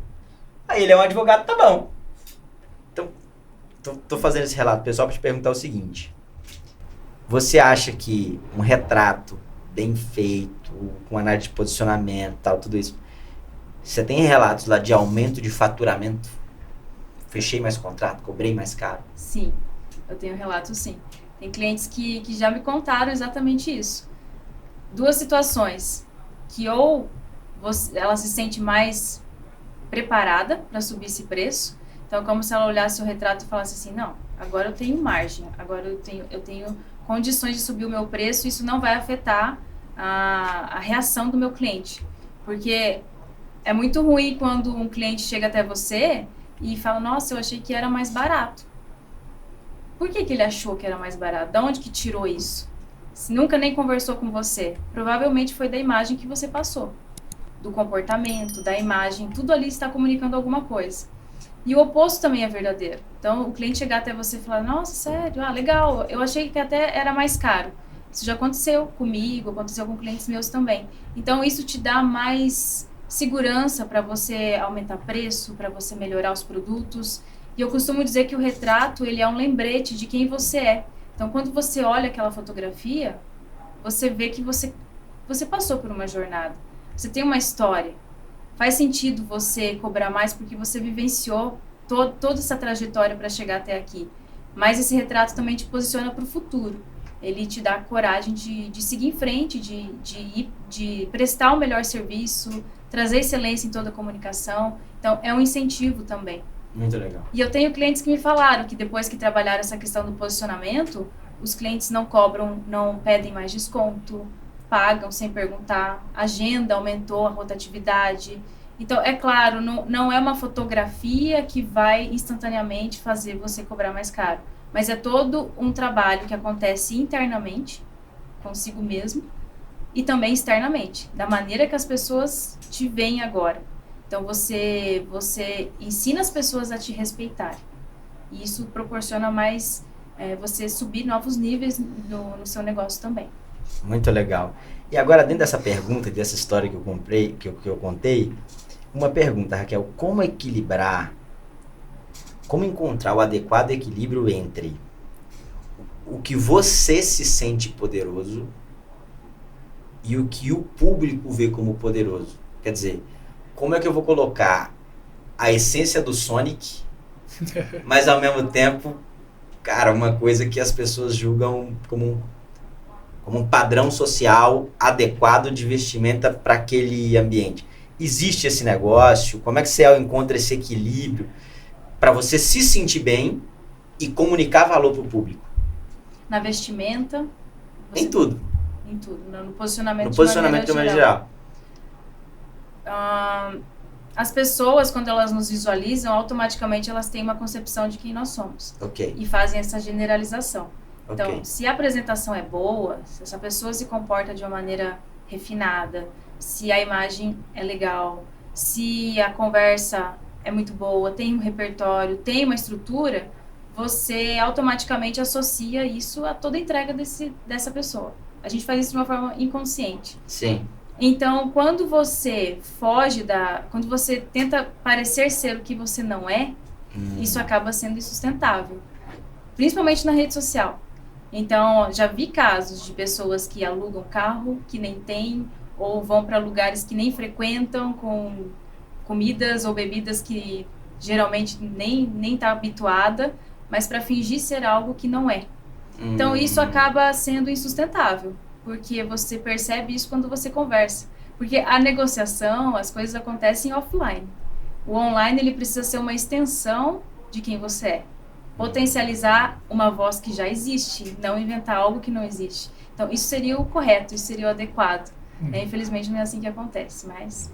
Aí ele é um advogado, tá bom. Então, tô fazendo esse relato, pessoal, para te perguntar o seguinte. Você acha que um retrato bem feito, com análise de posicionamento, tal, tudo isso, você tem relatos lá de aumento de faturamento? Fechei mais contrato, cobrei mais caro? Sim, eu tenho relatos sim. Tem clientes que já me contaram exatamente isso. 2 situações. Que ou ela se sente mais preparada para subir esse preço. Então, é como se ela olhasse o retrato e falasse assim, não, agora eu tenho margem, agora eu tenho condições de subir o meu preço, isso não vai afetar a reação do meu cliente. Porque é muito ruim quando um cliente chega até você e fala, nossa, eu achei que era mais barato. Por que ele achou que era mais barato? De onde que tirou isso? Se nunca nem conversou com você, provavelmente foi da imagem que você passou, do comportamento, da imagem, tudo ali está comunicando alguma coisa. E o oposto também é verdadeiro. Então, o cliente chegar até você e falar, nossa, sério, legal, eu achei que até era mais caro. Isso já aconteceu comigo, aconteceu com clientes meus também. Então, isso te dá mais segurança para você aumentar preço, para você melhorar os produtos. E eu costumo dizer que o retrato, ele é um lembrete de quem você é. Então, quando você olha aquela fotografia, você vê que você passou por uma jornada. Você tem uma história. Faz sentido você cobrar mais porque você vivenciou toda essa trajetória para chegar até aqui. Mas esse retrato também te posiciona para o futuro. Ele te dá coragem de seguir em frente, de prestar o melhor serviço, trazer excelência em toda a comunicação. Então, é um incentivo também. Muito legal. E eu tenho clientes que me falaram que depois que trabalharam essa questão do posicionamento, os clientes não cobram, não pedem mais desconto, pagam sem perguntar, a agenda aumentou, a rotatividade. Então, é claro, não é uma fotografia que vai instantaneamente fazer você cobrar mais caro, mas é todo um trabalho que acontece internamente, consigo mesmo, e também externamente, da maneira que as pessoas te veem agora. Então, você ensina as pessoas a te respeitar. E isso proporciona mais você subir novos níveis no seu negócio também. Muito legal. E agora, dentro dessa pergunta, dessa história que eu contei, uma pergunta, Raquel, como encontrar o adequado equilíbrio entre o que você se sente poderoso e o que o público vê como poderoso? Quer dizer, como é que eu vou colocar a essência do Sonic, mas ao mesmo tempo cara, uma coisa que as pessoas julgam como um padrão social adequado de vestimenta para aquele ambiente. Existe esse negócio? Como é que você encontra esse equilíbrio para você se sentir bem e comunicar valor para o público? Na vestimenta? Em tudo. Em tudo. No posicionamento de maneira geral. As pessoas, quando elas nos visualizam, automaticamente elas têm uma concepção de quem nós somos. Ok. E fazem essa generalização. Okay. Então, se a apresentação é boa, se essa pessoa se comporta de uma maneira refinada, se a imagem é legal, se a conversa é muito boa, tem um repertório, tem uma estrutura, você automaticamente associa isso a toda a entrega dessa pessoa. A gente faz isso de uma forma inconsciente. Sim. Então, quando você quando você tenta parecer ser o que você não é, isso acaba sendo insustentável. Principalmente na rede social. Então, já vi casos de pessoas que alugam carro que nem tem, ou vão para lugares que nem frequentam, com comidas ou bebidas que geralmente nem tá habituada, mas para fingir ser algo que não é. Então, isso acaba sendo insustentável, porque você percebe isso quando você conversa. Porque a negociação, as coisas acontecem offline. O online, ele precisa ser uma extensão de quem você é. Potencializar uma voz que já existe, não inventar algo que não existe. Então, isso seria o correto, isso seria o adequado. Infelizmente, não é assim que acontece, mas...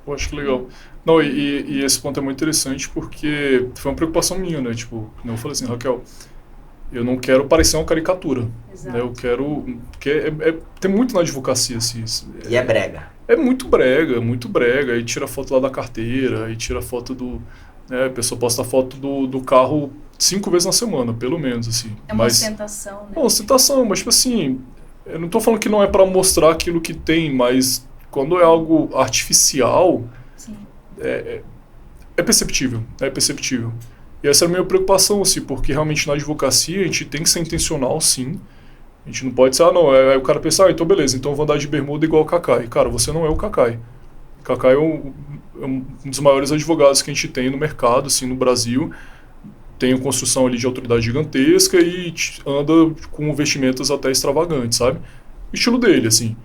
Eu acho que legal. Não, e esse ponto é muito interessante porque foi uma preocupação minha, né? Tipo, eu falei assim, Raquel, eu não quero parecer uma caricatura. Exato. Né? Eu quero... Porque tem muito na advocacia, assim. E é brega. É muito brega. Aí tira foto lá da carteira, aí tira foto do... Né? A pessoa posta foto do carro 5 vezes na semana, pelo menos, assim. É uma ostentação, né? É uma ostentação, mas, tipo assim, eu não tô falando que não é para mostrar aquilo que tem, mas quando é algo artificial, sim, é perceptível, E essa é a minha preocupação, assim, porque realmente na advocacia a gente tem que ser intencional, sim. A gente não pode ser, aí o cara pensa, então beleza, então eu vou andar de bermuda igual o Cacai. Cara, você não é o Cacai. O Cacai é um dos maiores advogados que a gente tem no mercado, assim, no Brasil. Tem uma construção ali de autoridade gigantesca e anda com vestimentas até extravagantes, sabe? O estilo dele, assim.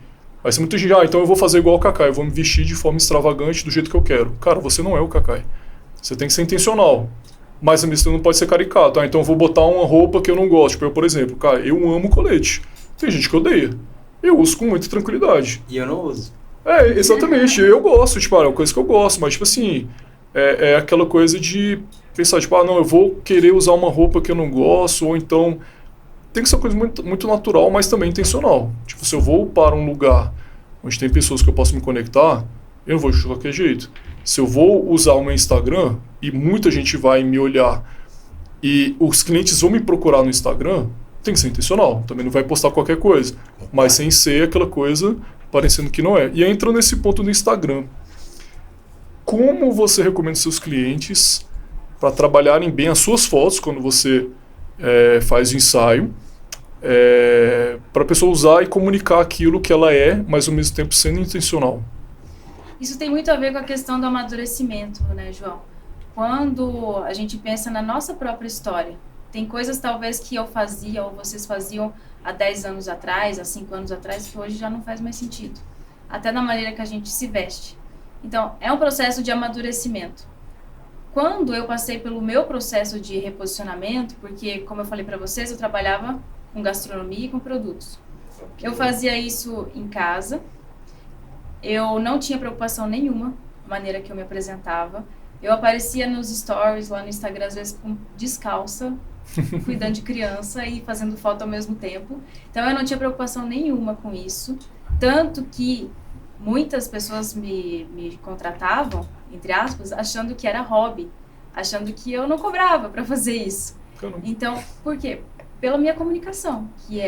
Aí você muita gente, então eu vou fazer igual o Cacai, eu vou me vestir de forma extravagante do jeito que eu quero. Cara, você não é o Cacai. Você tem que ser intencional. Mas você não pode ser caricato. Então eu vou botar uma roupa que eu não gosto. Tipo, eu, por exemplo, cara, eu amo colete. Tem gente que odeia. Eu uso com muita tranquilidade. E eu não uso. Exatamente. Eu gosto, tipo, é uma coisa que eu gosto. Mas, tipo assim, é aquela coisa de pensar, tipo, eu vou querer usar uma roupa que eu não gosto. Ou então... Tem que ser uma coisa muito, muito natural, mas também intencional. Tipo, se eu vou para um lugar onde tem pessoas que eu posso me conectar, eu não vou de qualquer jeito. Se eu vou usar o meu Instagram e muita gente vai me olhar e os clientes vão me procurar no Instagram, tem que ser intencional. Também não vai postar qualquer coisa, mas sem ser aquela coisa parecendo que não é. E entra nesse ponto do Instagram. Como você recomenda seus clientes para trabalharem bem as suas fotos quando você faz o ensaio, para a pessoa usar e comunicar aquilo que ela é, mas ao mesmo tempo sendo intencional? Isso tem muito a ver com a questão do amadurecimento, né, João? Quando a gente pensa na nossa própria história, tem coisas talvez que eu fazia ou vocês faziam há 10 anos atrás, há 5 anos atrás, que hoje já não faz mais sentido. Até na maneira que a gente se veste. Então, é um processo de amadurecimento. Quando eu passei pelo meu processo de reposicionamento, porque, como eu falei para vocês, eu trabalhava com gastronomia e com produtos. Eu fazia isso em casa. Eu não tinha preocupação nenhuma na maneira que eu me apresentava. Eu aparecia nos stories lá no Instagram, às vezes descalça, cuidando de criança e fazendo foto ao mesmo tempo. Então, eu não tinha preocupação nenhuma com isso. Tanto que muitas pessoas me contratavam, entre aspas, achando que era hobby, achando que eu não cobrava para fazer isso. Então, por quê? Pela minha comunicação, que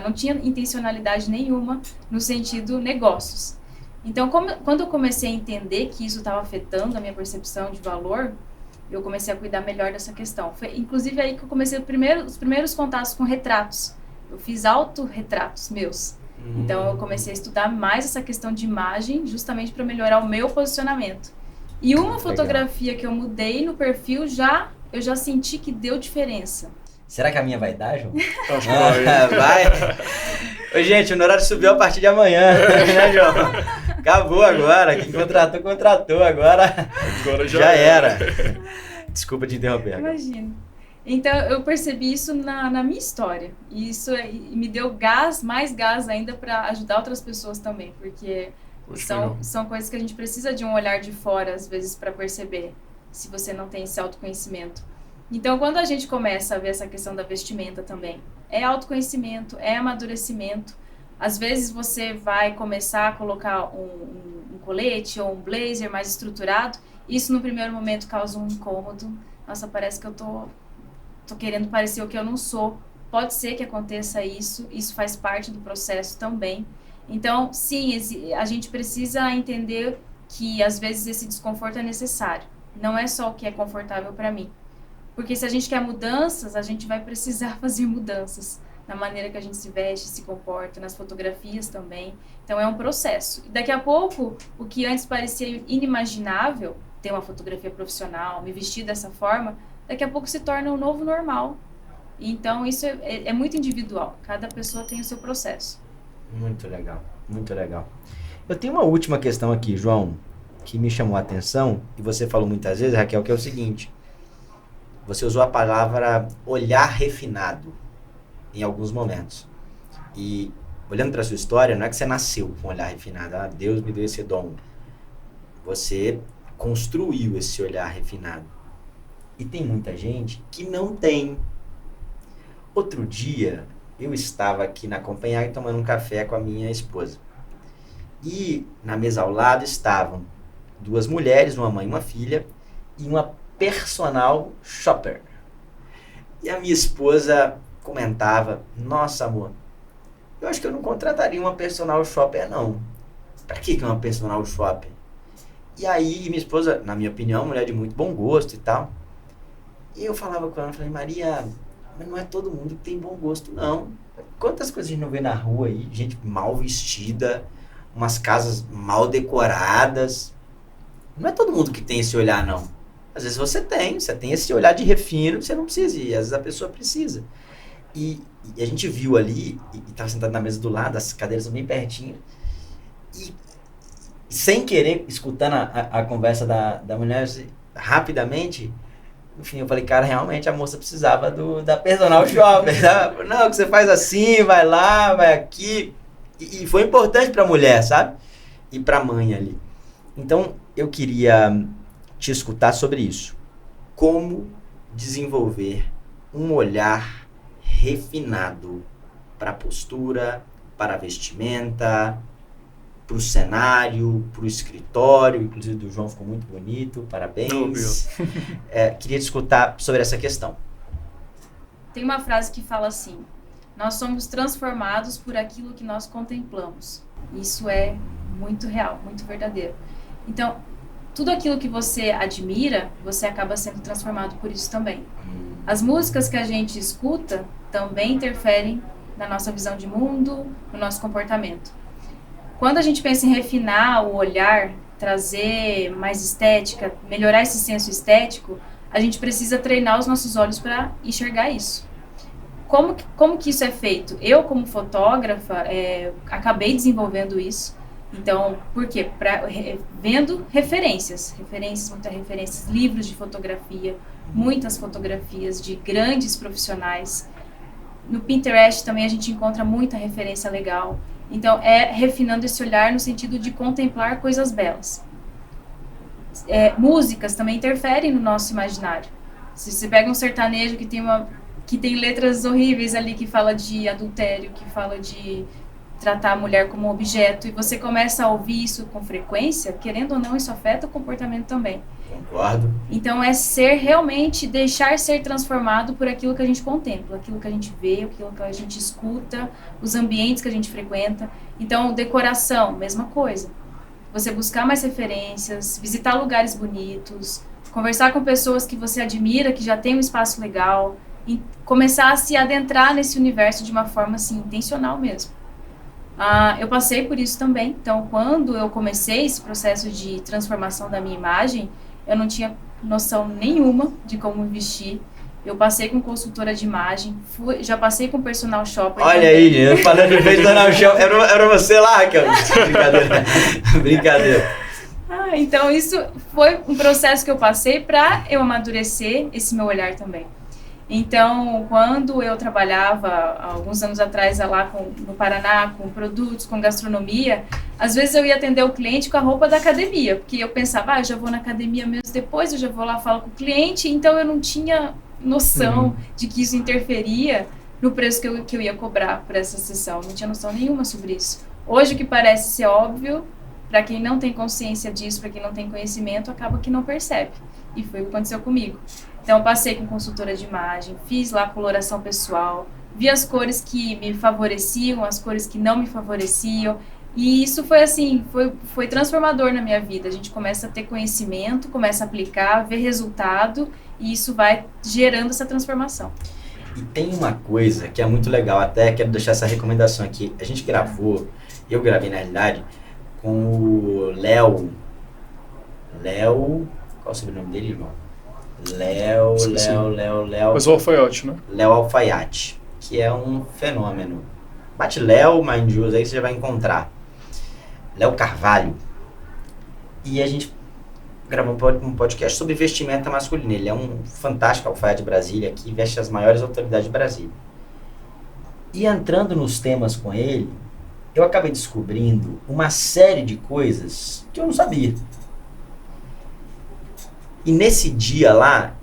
não tinha intencionalidade nenhuma no sentido negócios. Então, quando eu comecei a entender que isso estava afetando a minha percepção de valor, eu comecei a cuidar melhor dessa questão. Foi inclusive aí que eu comecei os primeiros contatos com retratos. Eu fiz autorretratos meus. Então, eu comecei a estudar mais essa questão de imagem, justamente para melhorar o meu posicionamento. E uma fotografia que eu mudei no perfil, eu já senti que deu diferença. Será que a minha vai dar, João? Acho que vai. Vai. Ô, gente, o horário subiu a partir de amanhã, né, João? Acabou agora. Quem contratou. Agora já era. Desculpa te interromper. Imagina. Então, eu percebi isso na minha história. E isso me deu mais gás ainda para ajudar outras pessoas também. Porque são coisas que a gente precisa de um olhar de fora, às vezes, para perceber se você não tem esse autoconhecimento. Então, quando a gente começa a ver essa questão da vestimenta também, é autoconhecimento, é amadurecimento. Às vezes você vai começar a colocar um colete ou um blazer mais estruturado. Isso, no primeiro momento, causa um incômodo. Nossa, parece que eu tô querendo parecer o que eu não sou. Pode ser que aconteça isso faz parte do processo também. Então, sim, a gente precisa entender que, às vezes, esse desconforto é necessário. Não é só o que é confortável para mim. Porque se a gente quer mudanças, a gente vai precisar fazer mudanças na maneira que a gente se veste, se comporta, nas fotografias também. Então é um processo. E daqui a pouco, o que antes parecia inimaginável, ter uma fotografia profissional, me vestir dessa forma, daqui a pouco se torna um novo normal. Então isso é muito individual. Cada pessoa tem o seu processo. Muito legal, muito legal. Eu tenho uma última questão aqui, João, que me chamou a atenção, e você falou muitas vezes, Raquel, que é o seguinte: você usou a palavra olhar refinado em alguns momentos. E olhando para a sua história, não é que você nasceu com um olhar refinado. Ah, Deus me deu esse dom. Você construiu esse olhar refinado. E tem muita gente que não tem. Outro dia, eu estava aqui na Copenhague tomando um café com a minha esposa. E na mesa ao lado estavam 2 mulheres, uma mãe e uma filha, e uma personal shopper. E a minha esposa comentava: nossa, amor, eu acho que eu não contrataria uma personal shopper, não. Pra que uma personal shopper? E aí, minha esposa, na minha opinião, mulher de muito bom gosto e tal. E eu falava com ela, falei: Maria, mas não é todo mundo que tem bom gosto, não. Quantas coisas a gente não vê na rua aí, gente mal vestida, umas casas mal decoradas. Não é todo mundo que tem esse olhar, não. Às vezes você tem esse olhar de refino, você não precisa ir, às vezes a pessoa precisa. E a gente viu ali, e estava sentado na mesa do lado, as cadeiras bem pertinho, e sem querer, escutando a conversa da mulher, assim, rapidamente, no fim eu falei: cara, realmente a moça precisava da personal shopper, tá? Não, que você faz assim, vai lá, vai aqui, e foi importante para a mulher, sabe? E para a mãe ali. Então, eu queria te escutar sobre isso. Como desenvolver um olhar refinado para a postura, para a vestimenta, para o cenário, para o escritório. Inclusive do João ficou muito bonito, parabéns. Queria te escutar sobre essa questão. Tem uma frase que fala assim: nós somos transformados por aquilo que nós contemplamos. Isso é muito real, muito verdadeiro. Então, tudo aquilo que você admira, você acaba sendo transformado por isso também. As músicas que a gente escuta também interferem na nossa visão de mundo, no nosso comportamento. Quando a gente pensa em refinar o olhar, trazer mais estética, melhorar esse senso estético, a gente precisa treinar os nossos olhos para enxergar isso. Como que isso é feito? Eu, como fotógrafa, acabei desenvolvendo isso. Então, por quê? Vendo referências, muitas referências, livros de fotografia, muitas fotografias de grandes profissionais. No Pinterest também a gente encontra muita referência legal. Então, refinando esse olhar no sentido de contemplar coisas belas. Músicas também interferem no nosso imaginário. Se você pega um sertanejo que tem letras horríveis ali, que fala de adultério, que fala de tratar a mulher como objeto, e você começa a ouvir isso com frequência, querendo ou não, isso afeta o comportamento também. Concordo. Então realmente deixar ser transformado por aquilo que a gente contempla, aquilo que a gente vê, aquilo que a gente escuta, os ambientes que a gente frequenta. Então, decoração, mesma coisa. Você buscar mais referências, visitar lugares bonitos, conversar com pessoas que você admira, que já tem um espaço legal, e começar a se adentrar nesse universo de uma forma assim, intencional mesmo. Eu passei por isso também. Então, quando eu comecei esse processo de transformação da minha imagem, eu não tinha noção nenhuma de como vestir. Eu passei com consultora de imagem, já passei com personal shopper. Olha também. Aí, eu falando de personal shopper, era você lá, Raquel? Brincadeira. Então isso foi um processo que eu passei para eu amadurecer esse meu olhar também. Então, quando eu trabalhava, alguns anos atrás, lá no Paraná, com produtos, com gastronomia, às vezes eu ia atender o cliente com a roupa da academia, porque eu pensava, eu já vou na academia mesmo depois, eu já vou lá falar com o cliente, então eu não tinha noção de que isso interferia no preço que eu ia cobrar por essa sessão, não tinha noção nenhuma sobre isso. Hoje, o que parece ser óbvio, para quem não tem consciência disso, para quem não tem conhecimento, acaba que não percebe, e foi o que aconteceu comigo. Então, passei com consultora de imagem, fiz lá coloração pessoal, vi as cores que me favoreciam, as cores que não me favoreciam. E isso foi assim, foi transformador na minha vida. A gente começa a ter conhecimento, começa a aplicar, ver resultado, e isso vai gerando essa transformação. E tem uma coisa que é muito legal, até quero deixar essa recomendação aqui. A gente gravou, eu gravei na realidade, com o Léo. Qual é o sobrenome dele, irmão? Léo. Mas o Alfaiate, né? Léo Alfaiate, que é um fenômeno. Bate Léo Mindjus, aí você já vai encontrar. Léo Carvalho. E a gente gravou um podcast sobre vestimenta masculina. Ele é um fantástico alfaiate de Brasília, que veste as maiores autoridades de Brasília. E entrando nos temas com ele, eu acabei descobrindo uma série de coisas que eu não sabia. E nesse dia lá,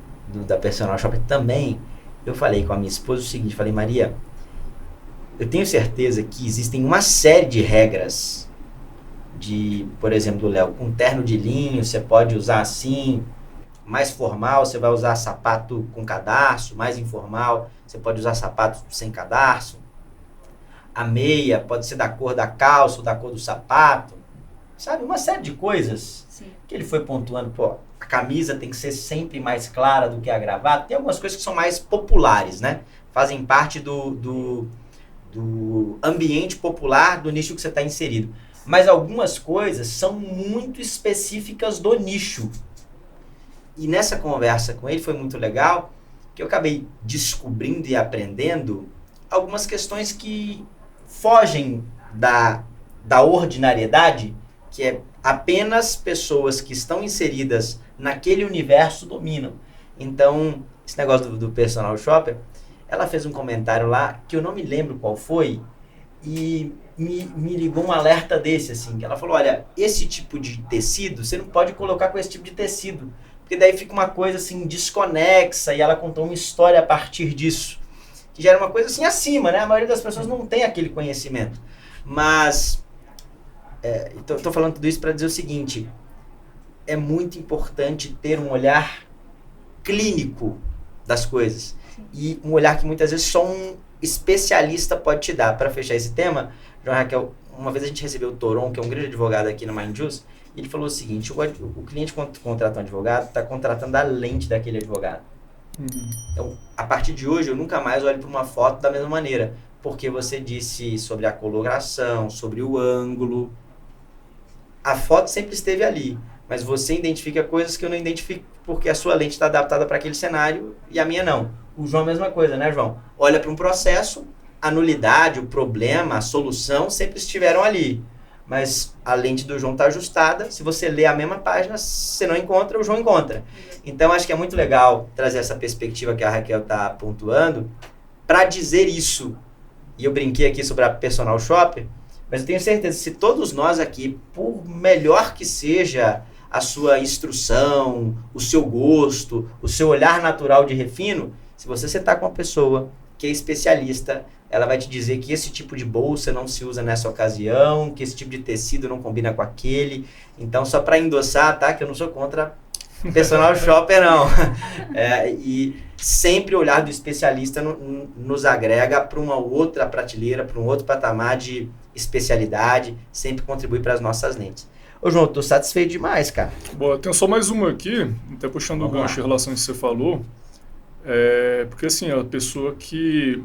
da Personal Shopper também, eu falei com a minha esposa o seguinte, falei, Maria, eu tenho certeza que existem uma série de regras de, por exemplo, do Léo, com terno de linho, você pode usar assim, mais formal, você vai usar sapato com cadarço, mais informal, você pode usar sapato sem cadarço. A meia pode ser da cor da calça ou da cor do sapato. Sabe, uma série de coisas. Sim. Que ele foi pontuando, a camisa tem que ser sempre mais clara do que a gravata. Tem algumas coisas que são mais populares, né? Fazem parte do ambiente popular do nicho que você está inserido. Mas algumas coisas são muito específicas do nicho. E nessa conversa com ele foi muito legal, que eu acabei descobrindo e aprendendo algumas questões que fogem da ordinariedade, que é apenas pessoas que estão inseridas naquele universo dominam. Então, esse negócio do personal shopper, ela fez um comentário lá, que eu não me lembro qual foi, e me ligou um alerta desse, assim, que ela falou, olha, esse tipo de tecido, você não pode colocar com esse tipo de tecido, porque daí fica uma coisa, assim, desconexa, e ela contou uma história a partir disso, que já era uma coisa, assim, acima, né? A maioria das pessoas não tem aquele conhecimento. Mas, estou falando tudo isso para dizer o seguinte, é muito importante ter um olhar clínico das coisas, e um olhar que muitas vezes só um especialista pode te dar. Para fechar esse tema, João Raquel, uma vez a gente recebeu o Toron, que é um grande advogado aqui na Mindjus, e ele falou o seguinte, o cliente quando contrata um advogado, está contratando a lente daquele advogado. Então, a partir de hoje, eu nunca mais olho para uma foto da mesma maneira, porque você disse sobre a coloração, sobre o ângulo. A foto sempre esteve ali, mas você identifica coisas que eu não identifico, porque a sua lente está adaptada para aquele cenário e a minha não. O João é a mesma coisa, né, João? Olha para um processo, a nulidade, o problema, a solução sempre estiveram ali. Mas a lente do João está ajustada. Se você lê a mesma página, você não encontra, o João encontra. Então, acho que é muito legal trazer essa perspectiva que a Raquel está pontuando para dizer isso. E eu brinquei aqui sobre a personal shopper, mas eu tenho certeza que se todos nós aqui, por melhor que seja a sua instrução, o seu gosto, o seu olhar natural de refino, se você sentar com uma pessoa que é especialista, ela vai te dizer que esse tipo de bolsa não se usa nessa ocasião, que esse tipo de tecido não combina com aquele. Então, só para endossar, tá? Que eu não sou contra personal shopper, não. E sempre o olhar do especialista nos agrega para uma outra prateleira, para um outro patamar de especialidade, sempre contribui para as nossas lentes. Ô, João, eu tô satisfeito demais, cara. Boa, tem só mais uma aqui, até puxando o gancho em relação ao que você falou. Porque assim, a pessoa que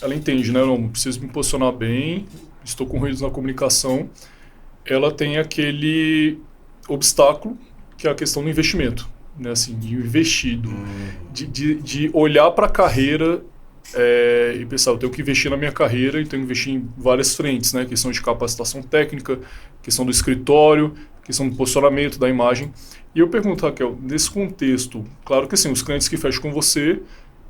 ela entende, né? Eu não preciso me posicionar bem, estou com ruídos na comunicação. Ela tem aquele obstáculo, que é a questão do investimento. né, assim, de investido, de olhar para a carreira e pensar, eu tenho que investir na minha carreira e tenho que investir em várias frentes, né, questão de capacitação técnica, questão do escritório, questão do posicionamento da imagem. E eu pergunto, Raquel, nesse contexto, claro que assim, os clientes que fecham com você,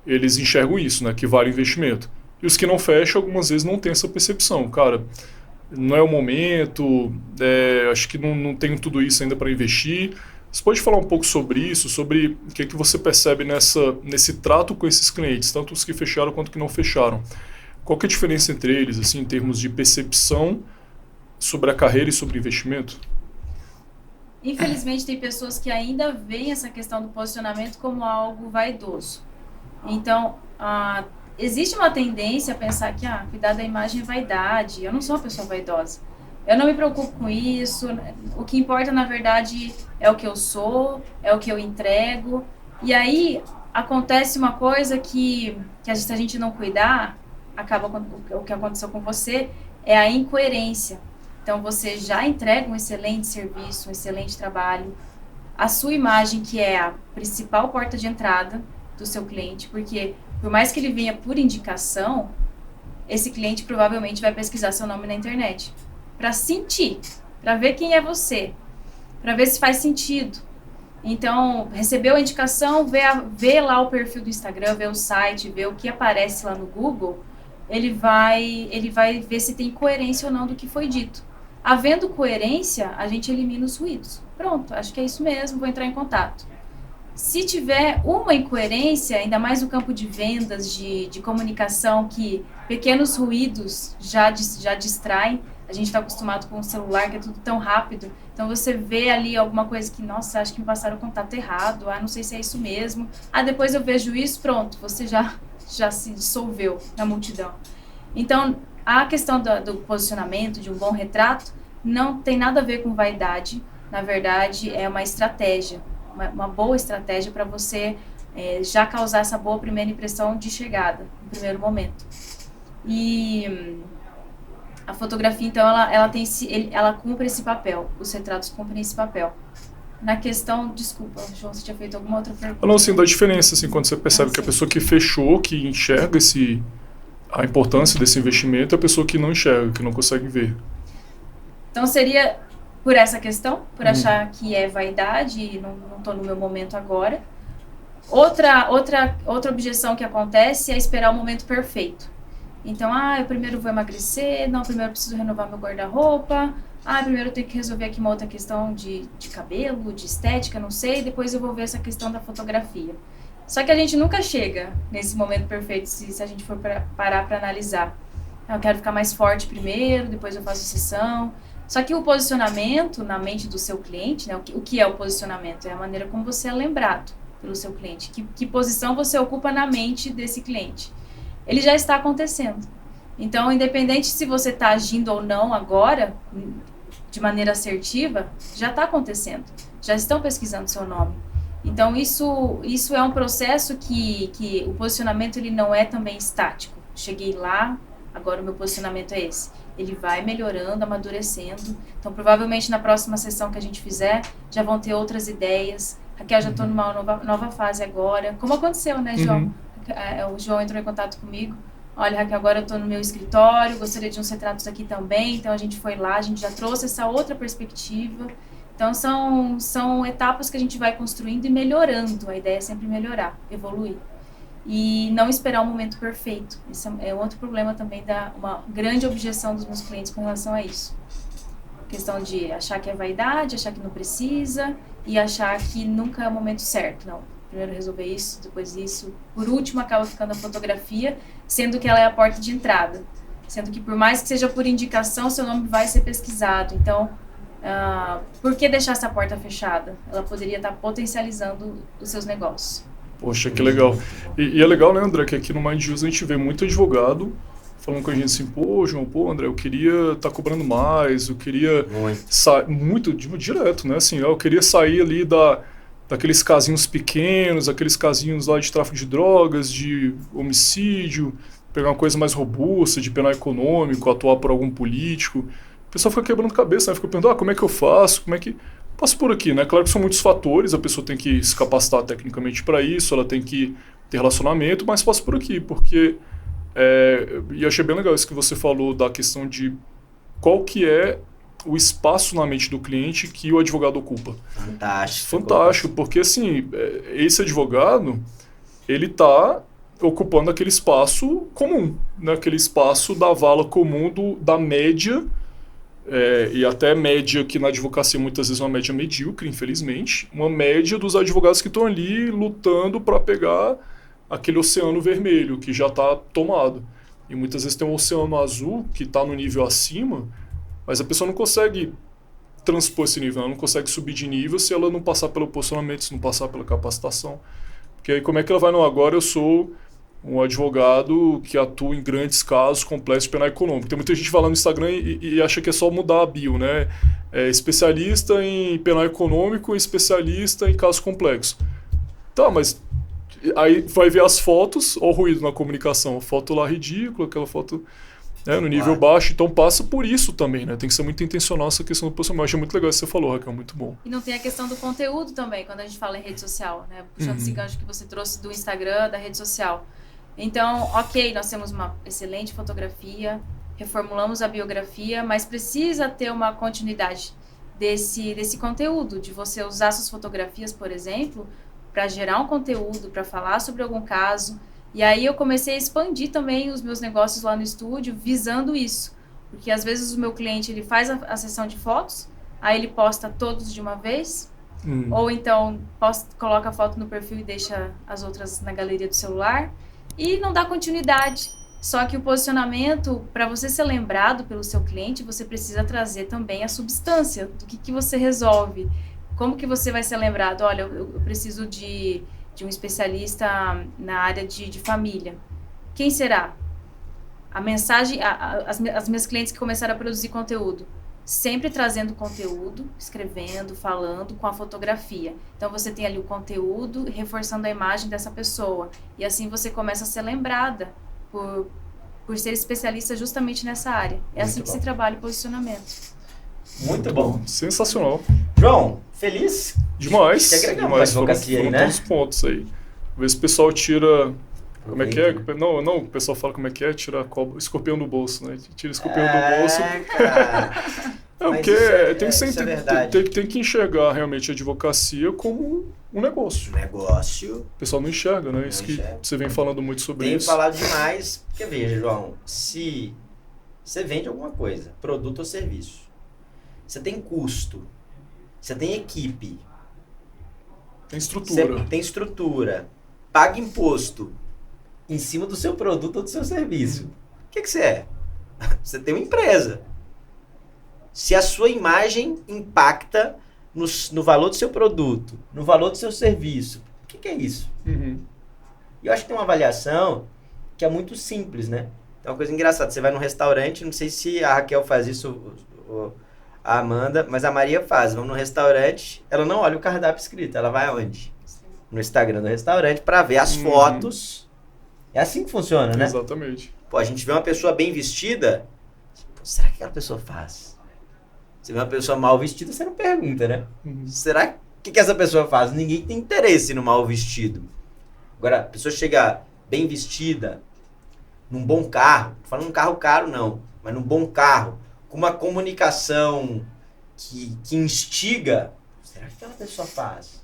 eles enxergam isso, né, que vale investimento. E os que não fecham, algumas vezes não têm essa percepção. Cara, não é o momento, acho que não tenho tudo isso ainda para investir. Você pode falar um pouco sobre isso, sobre o que você percebe nesse trato com esses clientes, tanto os que fecharam quanto os que não fecharam? Qual que é a diferença entre eles, assim, em termos de percepção sobre a carreira e sobre investimento? Infelizmente, tem pessoas que ainda veem essa questão do posicionamento como algo vaidoso. Então, existe uma tendência a pensar que cuidar da imagem é vaidade. Eu não sou uma pessoa vaidosa. Eu não me preocupo com isso. O que importa, na verdade, é o que eu sou, é o que eu entrego. E aí, acontece uma coisa que se a gente não cuidar, o que aconteceu com você é a incoerência. Então, você já entrega um excelente serviço, um excelente trabalho. A sua imagem, que é a principal porta de entrada do seu cliente, porque por mais que ele venha por indicação, esse cliente provavelmente vai pesquisar seu nome na internet para sentir, para ver quem é você, para ver se faz sentido. Então, recebeu a indicação, vê lá o perfil do Instagram, vê o site, vê o que aparece lá no Google, ele vai ver se tem coerência ou não do que foi dito. Havendo coerência, a gente elimina os ruídos. Pronto, acho que é isso mesmo, vou entrar em contato. Se tiver uma incoerência, ainda mais no campo de vendas, de comunicação, que pequenos ruídos já distraem, a gente está acostumado com o celular, que é tudo tão rápido, então você vê ali alguma coisa que, nossa, acho que me passaram o contato errado, não sei se é isso mesmo, depois eu vejo isso, pronto, você já se dissolveu na multidão. Então, a questão do posicionamento, de um bom retrato, não tem nada a ver com vaidade, na verdade é uma estratégia, uma boa estratégia para você já causar essa boa primeira impressão de chegada, no primeiro momento. E a fotografia, então, ela cumpre esse papel, os retratos cumprem esse papel. Na questão, desculpa, João, você tinha feito alguma outra pergunta? Não, sim, da diferença, assim, quando você percebe que a pessoa que fechou, que enxerga a importância desse investimento, é a pessoa que não enxerga, que não consegue ver. Então, seria por essa questão, por achar que é vaidade e não estou no meu momento agora. Outra objeção que acontece é esperar o momento perfeito. Então, eu primeiro vou emagrecer, primeiro eu preciso renovar meu guarda-roupa, primeiro eu tenho que resolver aqui uma outra questão de cabelo, de estética, não sei, depois eu vou ver essa questão da fotografia. Só que a gente nunca chega nesse momento perfeito se a gente for parar para analisar. Eu quero ficar mais forte primeiro, depois eu faço sessão. Só que o posicionamento na mente do seu cliente, né, o que é o posicionamento? É a maneira como você é lembrado pelo seu cliente. Que posição você ocupa na mente desse cliente. Ele já está acontecendo. Então, independente se você está agindo ou não agora, de maneira assertiva, já está acontecendo. Já estão pesquisando seu nome. Então, isso é um processo que o posicionamento ele não é também estático. Cheguei lá, agora o meu posicionamento é esse. Ele vai melhorando, amadurecendo. Então, provavelmente na próxima sessão que a gente fizer, já vão ter outras ideias. Raquel, já estou numa nova fase agora. Como aconteceu, né, João? O João entrou em contato comigo. Olha, Raquel, agora eu estou no meu escritório, gostaria de uns retratos aqui também. Então, a gente foi lá, a gente já trouxe essa outra perspectiva. Então, são etapas que a gente vai construindo e melhorando. A ideia é sempre melhorar, evoluir. E não esperar o momento perfeito. Esse é outro problema também, uma grande objeção dos meus clientes com relação a isso. A questão de achar que é vaidade, achar que não precisa e achar que nunca é o momento certo. Não, primeiro resolver isso, depois isso. Por último, acaba ficando a fotografia, sendo que ela é a porta de entrada. Sendo que por mais que seja por indicação, seu nome vai ser pesquisado. Então, por que deixar essa porta fechada? Ela poderia estar potencializando os seus negócios. Poxa, que legal. E é legal, né, André, que aqui no Mind Use a gente vê muito advogado falando com a gente assim, João, André, eu queria estar cobrando mais, eu queria muito direto, né, assim, eu queria sair ali daqueles casinhos pequenos, aqueles casinhos lá de tráfico de drogas, de homicídio, pegar uma coisa mais robusta, de penal econômico, atuar por algum político. O pessoal fica quebrando cabeça, né, fica perguntando, como é que eu faço, Passa por aqui, né? Claro que são muitos fatores, a pessoa tem que se capacitar tecnicamente para isso, ela tem que ter relacionamento, mas passa por aqui, porque... e achei bem legal isso que você falou da questão de qual que é o espaço na mente do cliente que o advogado ocupa. Fantástico, porque assim, esse advogado, ele está ocupando aquele espaço comum, né? Aquele espaço da vala comum da média, e até média que na advocacia muitas vezes é uma média medíocre, infelizmente, uma média dos advogados que estão ali lutando para pegar aquele oceano vermelho que já está tomado. E muitas vezes tem um oceano azul que está no nível acima, mas a pessoa não consegue transpor esse nível, ela não consegue subir de nível se ela não passar pelo posicionamento, se não passar pela capacitação. Porque aí como é que ela vai, não, agora eu sou um advogado que atua em grandes casos complexos de penal econômico. Tem muita gente falando no Instagram e acha que é só mudar a bio, né? Especialista em penal econômico e especialista em casos complexos. Tá, mas aí vai ver as fotos, olha o ruído na comunicação, foto lá ridícula, aquela foto no nível baixo, então passa por isso também, né? Tem que ser muito intencional essa questão do posicionamento. Eu achei muito legal isso que você falou, Raquel, muito bom. E não tem a questão do conteúdo também, quando a gente fala em rede social, né? Puxando esse gancho que você trouxe do Instagram, da rede social. Então, ok, nós temos uma excelente fotografia, reformulamos a biografia, mas precisa ter uma continuidade desse conteúdo, de você usar suas fotografias, por exemplo, para gerar um conteúdo, para falar sobre algum caso. E aí eu comecei a expandir também os meus negócios lá no estúdio, visando isso. Porque às vezes o meu cliente ele faz a sessão de fotos, aí ele posta todos de uma vez, ou então coloca a foto no perfil e deixa as outras na galeria do celular, e não dá continuidade. Só que o posicionamento, para você ser lembrado pelo seu cliente, você precisa trazer também a substância do que você resolve. Como que você vai ser lembrado? Olha, eu preciso de um especialista na área de família. Quem será? A mensagem, as minhas clientes que começaram a produzir conteúdo, sempre trazendo conteúdo, escrevendo, falando, com a fotografia. Então você tem ali o conteúdo, reforçando a imagem dessa pessoa. E assim você começa a ser lembrada por ser especialista justamente nessa área. É assim que se trabalha o posicionamento. Muito bom. Sensacional. João, feliz? Demais. Que agregamos para a advocacia aí, né? Todos os pontos aí. Ver se o pessoal tira... Como é que é? Não, o pessoal fala como é que é, tira escorpião do bolso, né? Tira escorpião do bolso. Cara. Tem que enxergar realmente a advocacia como um negócio. Negócio. O pessoal não enxerga, né? Isso que você vem falando muito sobre isso. Tenho falado demais, porque veja, João, se você vende alguma coisa, produto ou serviço, você tem custo, você tem equipe, tem estrutura, paga imposto em cima do seu produto ou do seu serviço. O que você é? Você tem uma empresa. Se a sua imagem impacta no valor do seu produto, no valor do seu serviço, o que é isso? E eu acho que tem uma avaliação que é muito simples, né? É uma coisa engraçada. Você vai num restaurante, não sei se a Raquel faz isso, a Amanda, mas a Maria faz. Vamos num restaurante, ela não olha o cardápio escrito, ela vai aonde? No Instagram do restaurante para ver as fotos. É assim que funciona, né? Exatamente. Pô, a gente vê uma pessoa bem vestida, será que aquela pessoa faz? Você vê uma pessoa mal vestida, você não pergunta, né? Será que essa pessoa faz? Ninguém tem interesse no mal vestido. Agora, a pessoa chega bem vestida, num bom carro, não falando um carro caro não, mas num bom carro, com uma comunicação que instiga, será que aquela pessoa faz?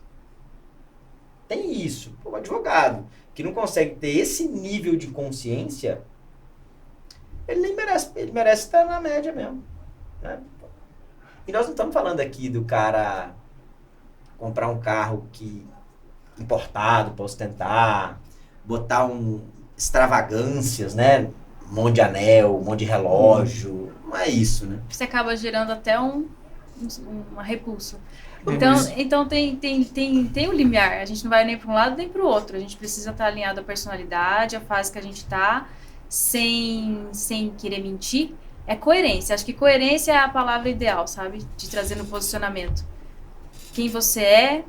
Tem isso. Pô, o advogado que não consegue ter esse nível de consciência, ele merece estar na média mesmo, né? E nós não estamos falando aqui do cara comprar um carro importado para ostentar, botar extravagâncias, né? Um monte de anel, um monte de relógio, não é isso, né? Você acaba gerando até uma repulsa. Então tem um limiar, a gente não vai nem para um lado nem para o outro, a gente precisa estar alinhado à personalidade, à fase que a gente está, sem querer mentir. É coerência, acho que coerência é a palavra ideal, sabe? De trazer no posicionamento. Quem você é,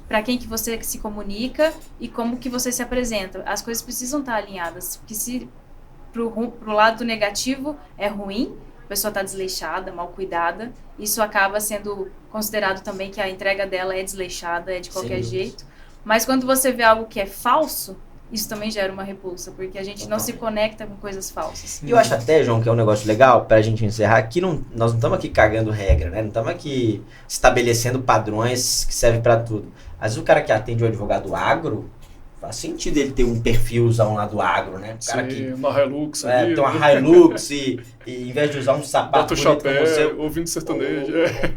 para quem que você se comunica e como que você se apresenta. As coisas precisam estar alinhadas, porque se pro lado negativo é ruim, pessoa está desleixada, mal cuidada, isso acaba sendo considerado também que a entrega dela é desleixada, é de qualquer jeito. Mas quando você vê algo que é falso, isso também gera uma repulsa, porque a gente não se conecta com coisas falsas. E eu acho até, João, que é um negócio legal, pra gente encerrar, aqui nós não estamos aqui cagando regra, né? Não estamos aqui estabelecendo padrões que servem pra tudo. Mas o cara que atende o advogado agro, faz sentido ele ter um perfilzão lá do agro, né? O cara que uma Hilux ali. tem uma Hilux e em vez de usar um sapato bota o chapéu, ouvindo sertanejo.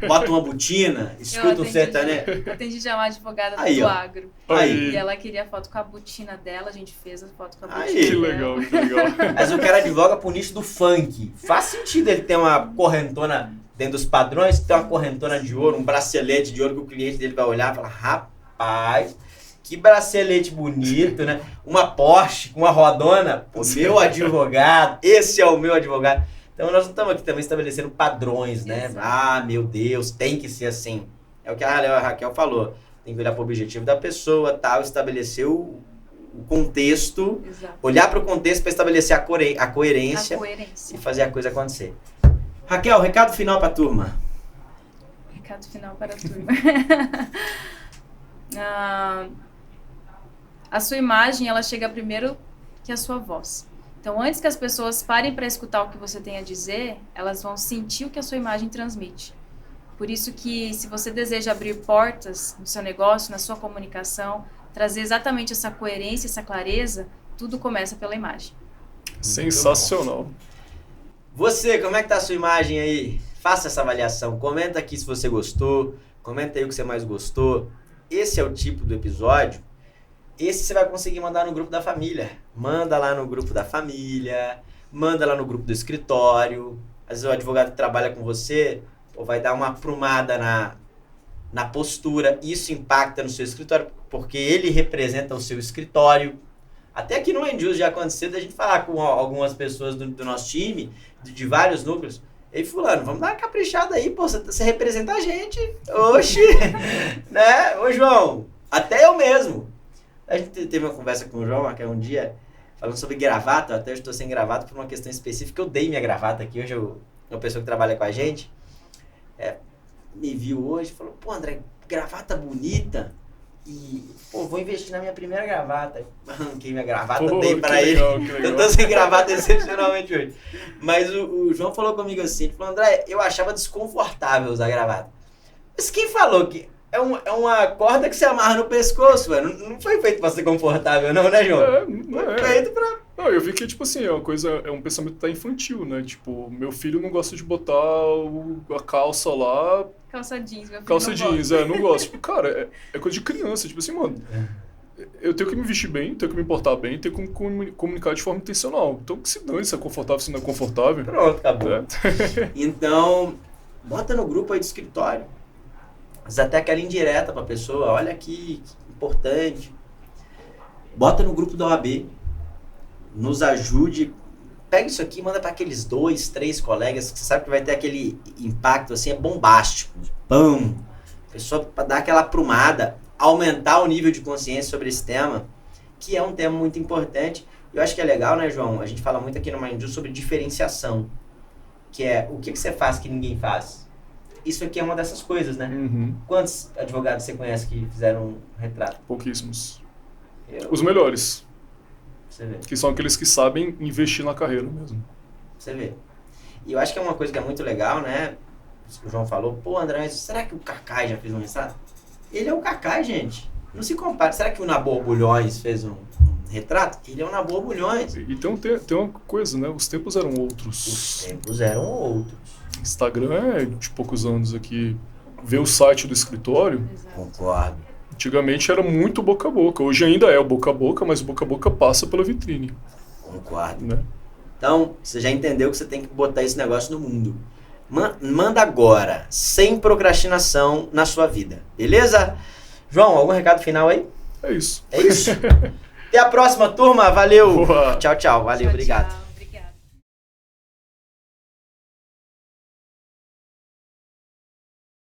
Bota uma botina, escuta um sertanejo. Eu atendi já uma advogada aí, do ó. agro. Aí. E ela queria foto com a botina dela, a gente fez a foto com a botina Aí. Que legal, que legal. Mas o cara advoga pro nicho do funk. Faz sentido ele ter uma correntona dentro dos padrões, ter uma correntona de ouro, um bracelete de ouro que o cliente dele vai olhar e falar, rapaz, que bracelete bonito, né? Uma Porsche com uma rodona, pô, meu advogado, esse é o meu advogado. Então nós não estamos aqui também estabelecendo padrões, né? Exato. Ah, meu Deus, tem que ser assim. É o que a Raquel falou. Tem que olhar para o objetivo da pessoa, tal, estabelecer o contexto, Exato. olhar para o contexto para estabelecer a coerência e fazer a coisa acontecer. Raquel, recado final para a turma. Recado final para a turma. A sua imagem, ela chega primeiro que a sua voz. Então, antes que as pessoas parem para escutar o que você tem a dizer, elas vão sentir o que a sua imagem transmite. Por isso que, se você deseja abrir portas no seu negócio, na sua comunicação, trazer exatamente essa coerência, essa clareza, tudo começa pela imagem. Sensacional. Você, como é que tá a sua imagem aí? Faça essa avaliação. Comenta aqui se você gostou. Comenta aí o que você mais gostou. Esse é o tipo do episódio. Esse você vai conseguir mandar no grupo da família. Manda lá no grupo da família. Manda lá no grupo do escritório. Às vezes o advogado que trabalha com você vai dar uma aprumada na postura. Isso impacta no seu escritório, porque ele representa o seu escritório. Até aqui no Enjus já aconteceu da gente falar com algumas pessoas do nosso time, de vários núcleos. Ei, fulano, vamos dar uma caprichada aí, pô, você representa a gente. Oxi, né? Ô, João, até eu mesmo. A gente teve uma conversa com o João, que é um dia, falando sobre gravata. Até eu estou sem gravata por uma questão específica. Eu dei minha gravata aqui. Hoje uma pessoa que trabalha com a gente me viu hoje e falou, pô, André, gravata bonita. E, pô, vou investir na minha primeira gravata. Arranquei minha gravata, dei pra ele. Eu tô sem gravata excepcionalmente hoje. Mas o João falou comigo assim, ele falou, André, eu achava desconfortável usar gravata. Mas quem falou que é uma corda que você amarra no pescoço, mano? Não foi feito pra ser confortável não, né, João? Foi feito pra... Não, eu vi que, tipo assim, é um pensamento tá infantil, né? Tipo, meu filho não gosta de botar a calça lá... Calça jeans, meu filho calça não jeans, gosta. não gosto. Tipo, cara, é coisa de criança. Tipo assim, mano, eu tenho que me vestir bem, tenho que me portar bem, tenho que comunicar de forma intencional. Então, que se dane se é confortável, se não é confortável. Pronto, acabou. Então, bota no grupo aí do escritório. Mas até aquela indireta pra pessoa, olha aqui, que importante. Bota no grupo da OAB. Nos ajude. Pega isso aqui e manda para aqueles 2, 3 colegas que você sabe que vai ter aquele impacto assim, é bombástico. Pum! Pessoa para dar aquela aprumada, aumentar o nível de consciência sobre esse tema, que é um tema muito importante. Eu acho que é legal, né, João? A gente fala muito aqui no Mindju sobre diferenciação, que é o que você faz que ninguém faz. Isso aqui é uma dessas coisas, né? Uhum. Quantos advogados você conhece que fizeram um retrato? Pouquíssimos. Os melhores. Você vê. Que são aqueles que sabem investir na carreira mesmo. Você vê. E eu acho que é uma coisa que é muito legal, né? O João falou, pô, André, será que o Cacai já fez um retrato? Ele é o Cacai, gente. Não se compara. Será que o Nabor Bulhões fez um retrato? Ele é o Nabor Bulhões. Então tem uma coisa, né? Os tempos eram outros. Os tempos eram outros. Instagram é de poucos anos aqui. Ver o site do escritório... Exato. Concordo. Antigamente era muito boca a boca. Hoje ainda é o boca a boca, mas o boca a boca passa pela vitrine. Concordo. Né? Então, você já entendeu que você tem que botar esse negócio no mundo. Manda agora, sem procrastinação na sua vida. Beleza? João, algum recado final aí? É isso. É isso? Até a próxima, turma. Valeu. Boa. Tchau, tchau. Valeu, Tchau, obrigado. tchau.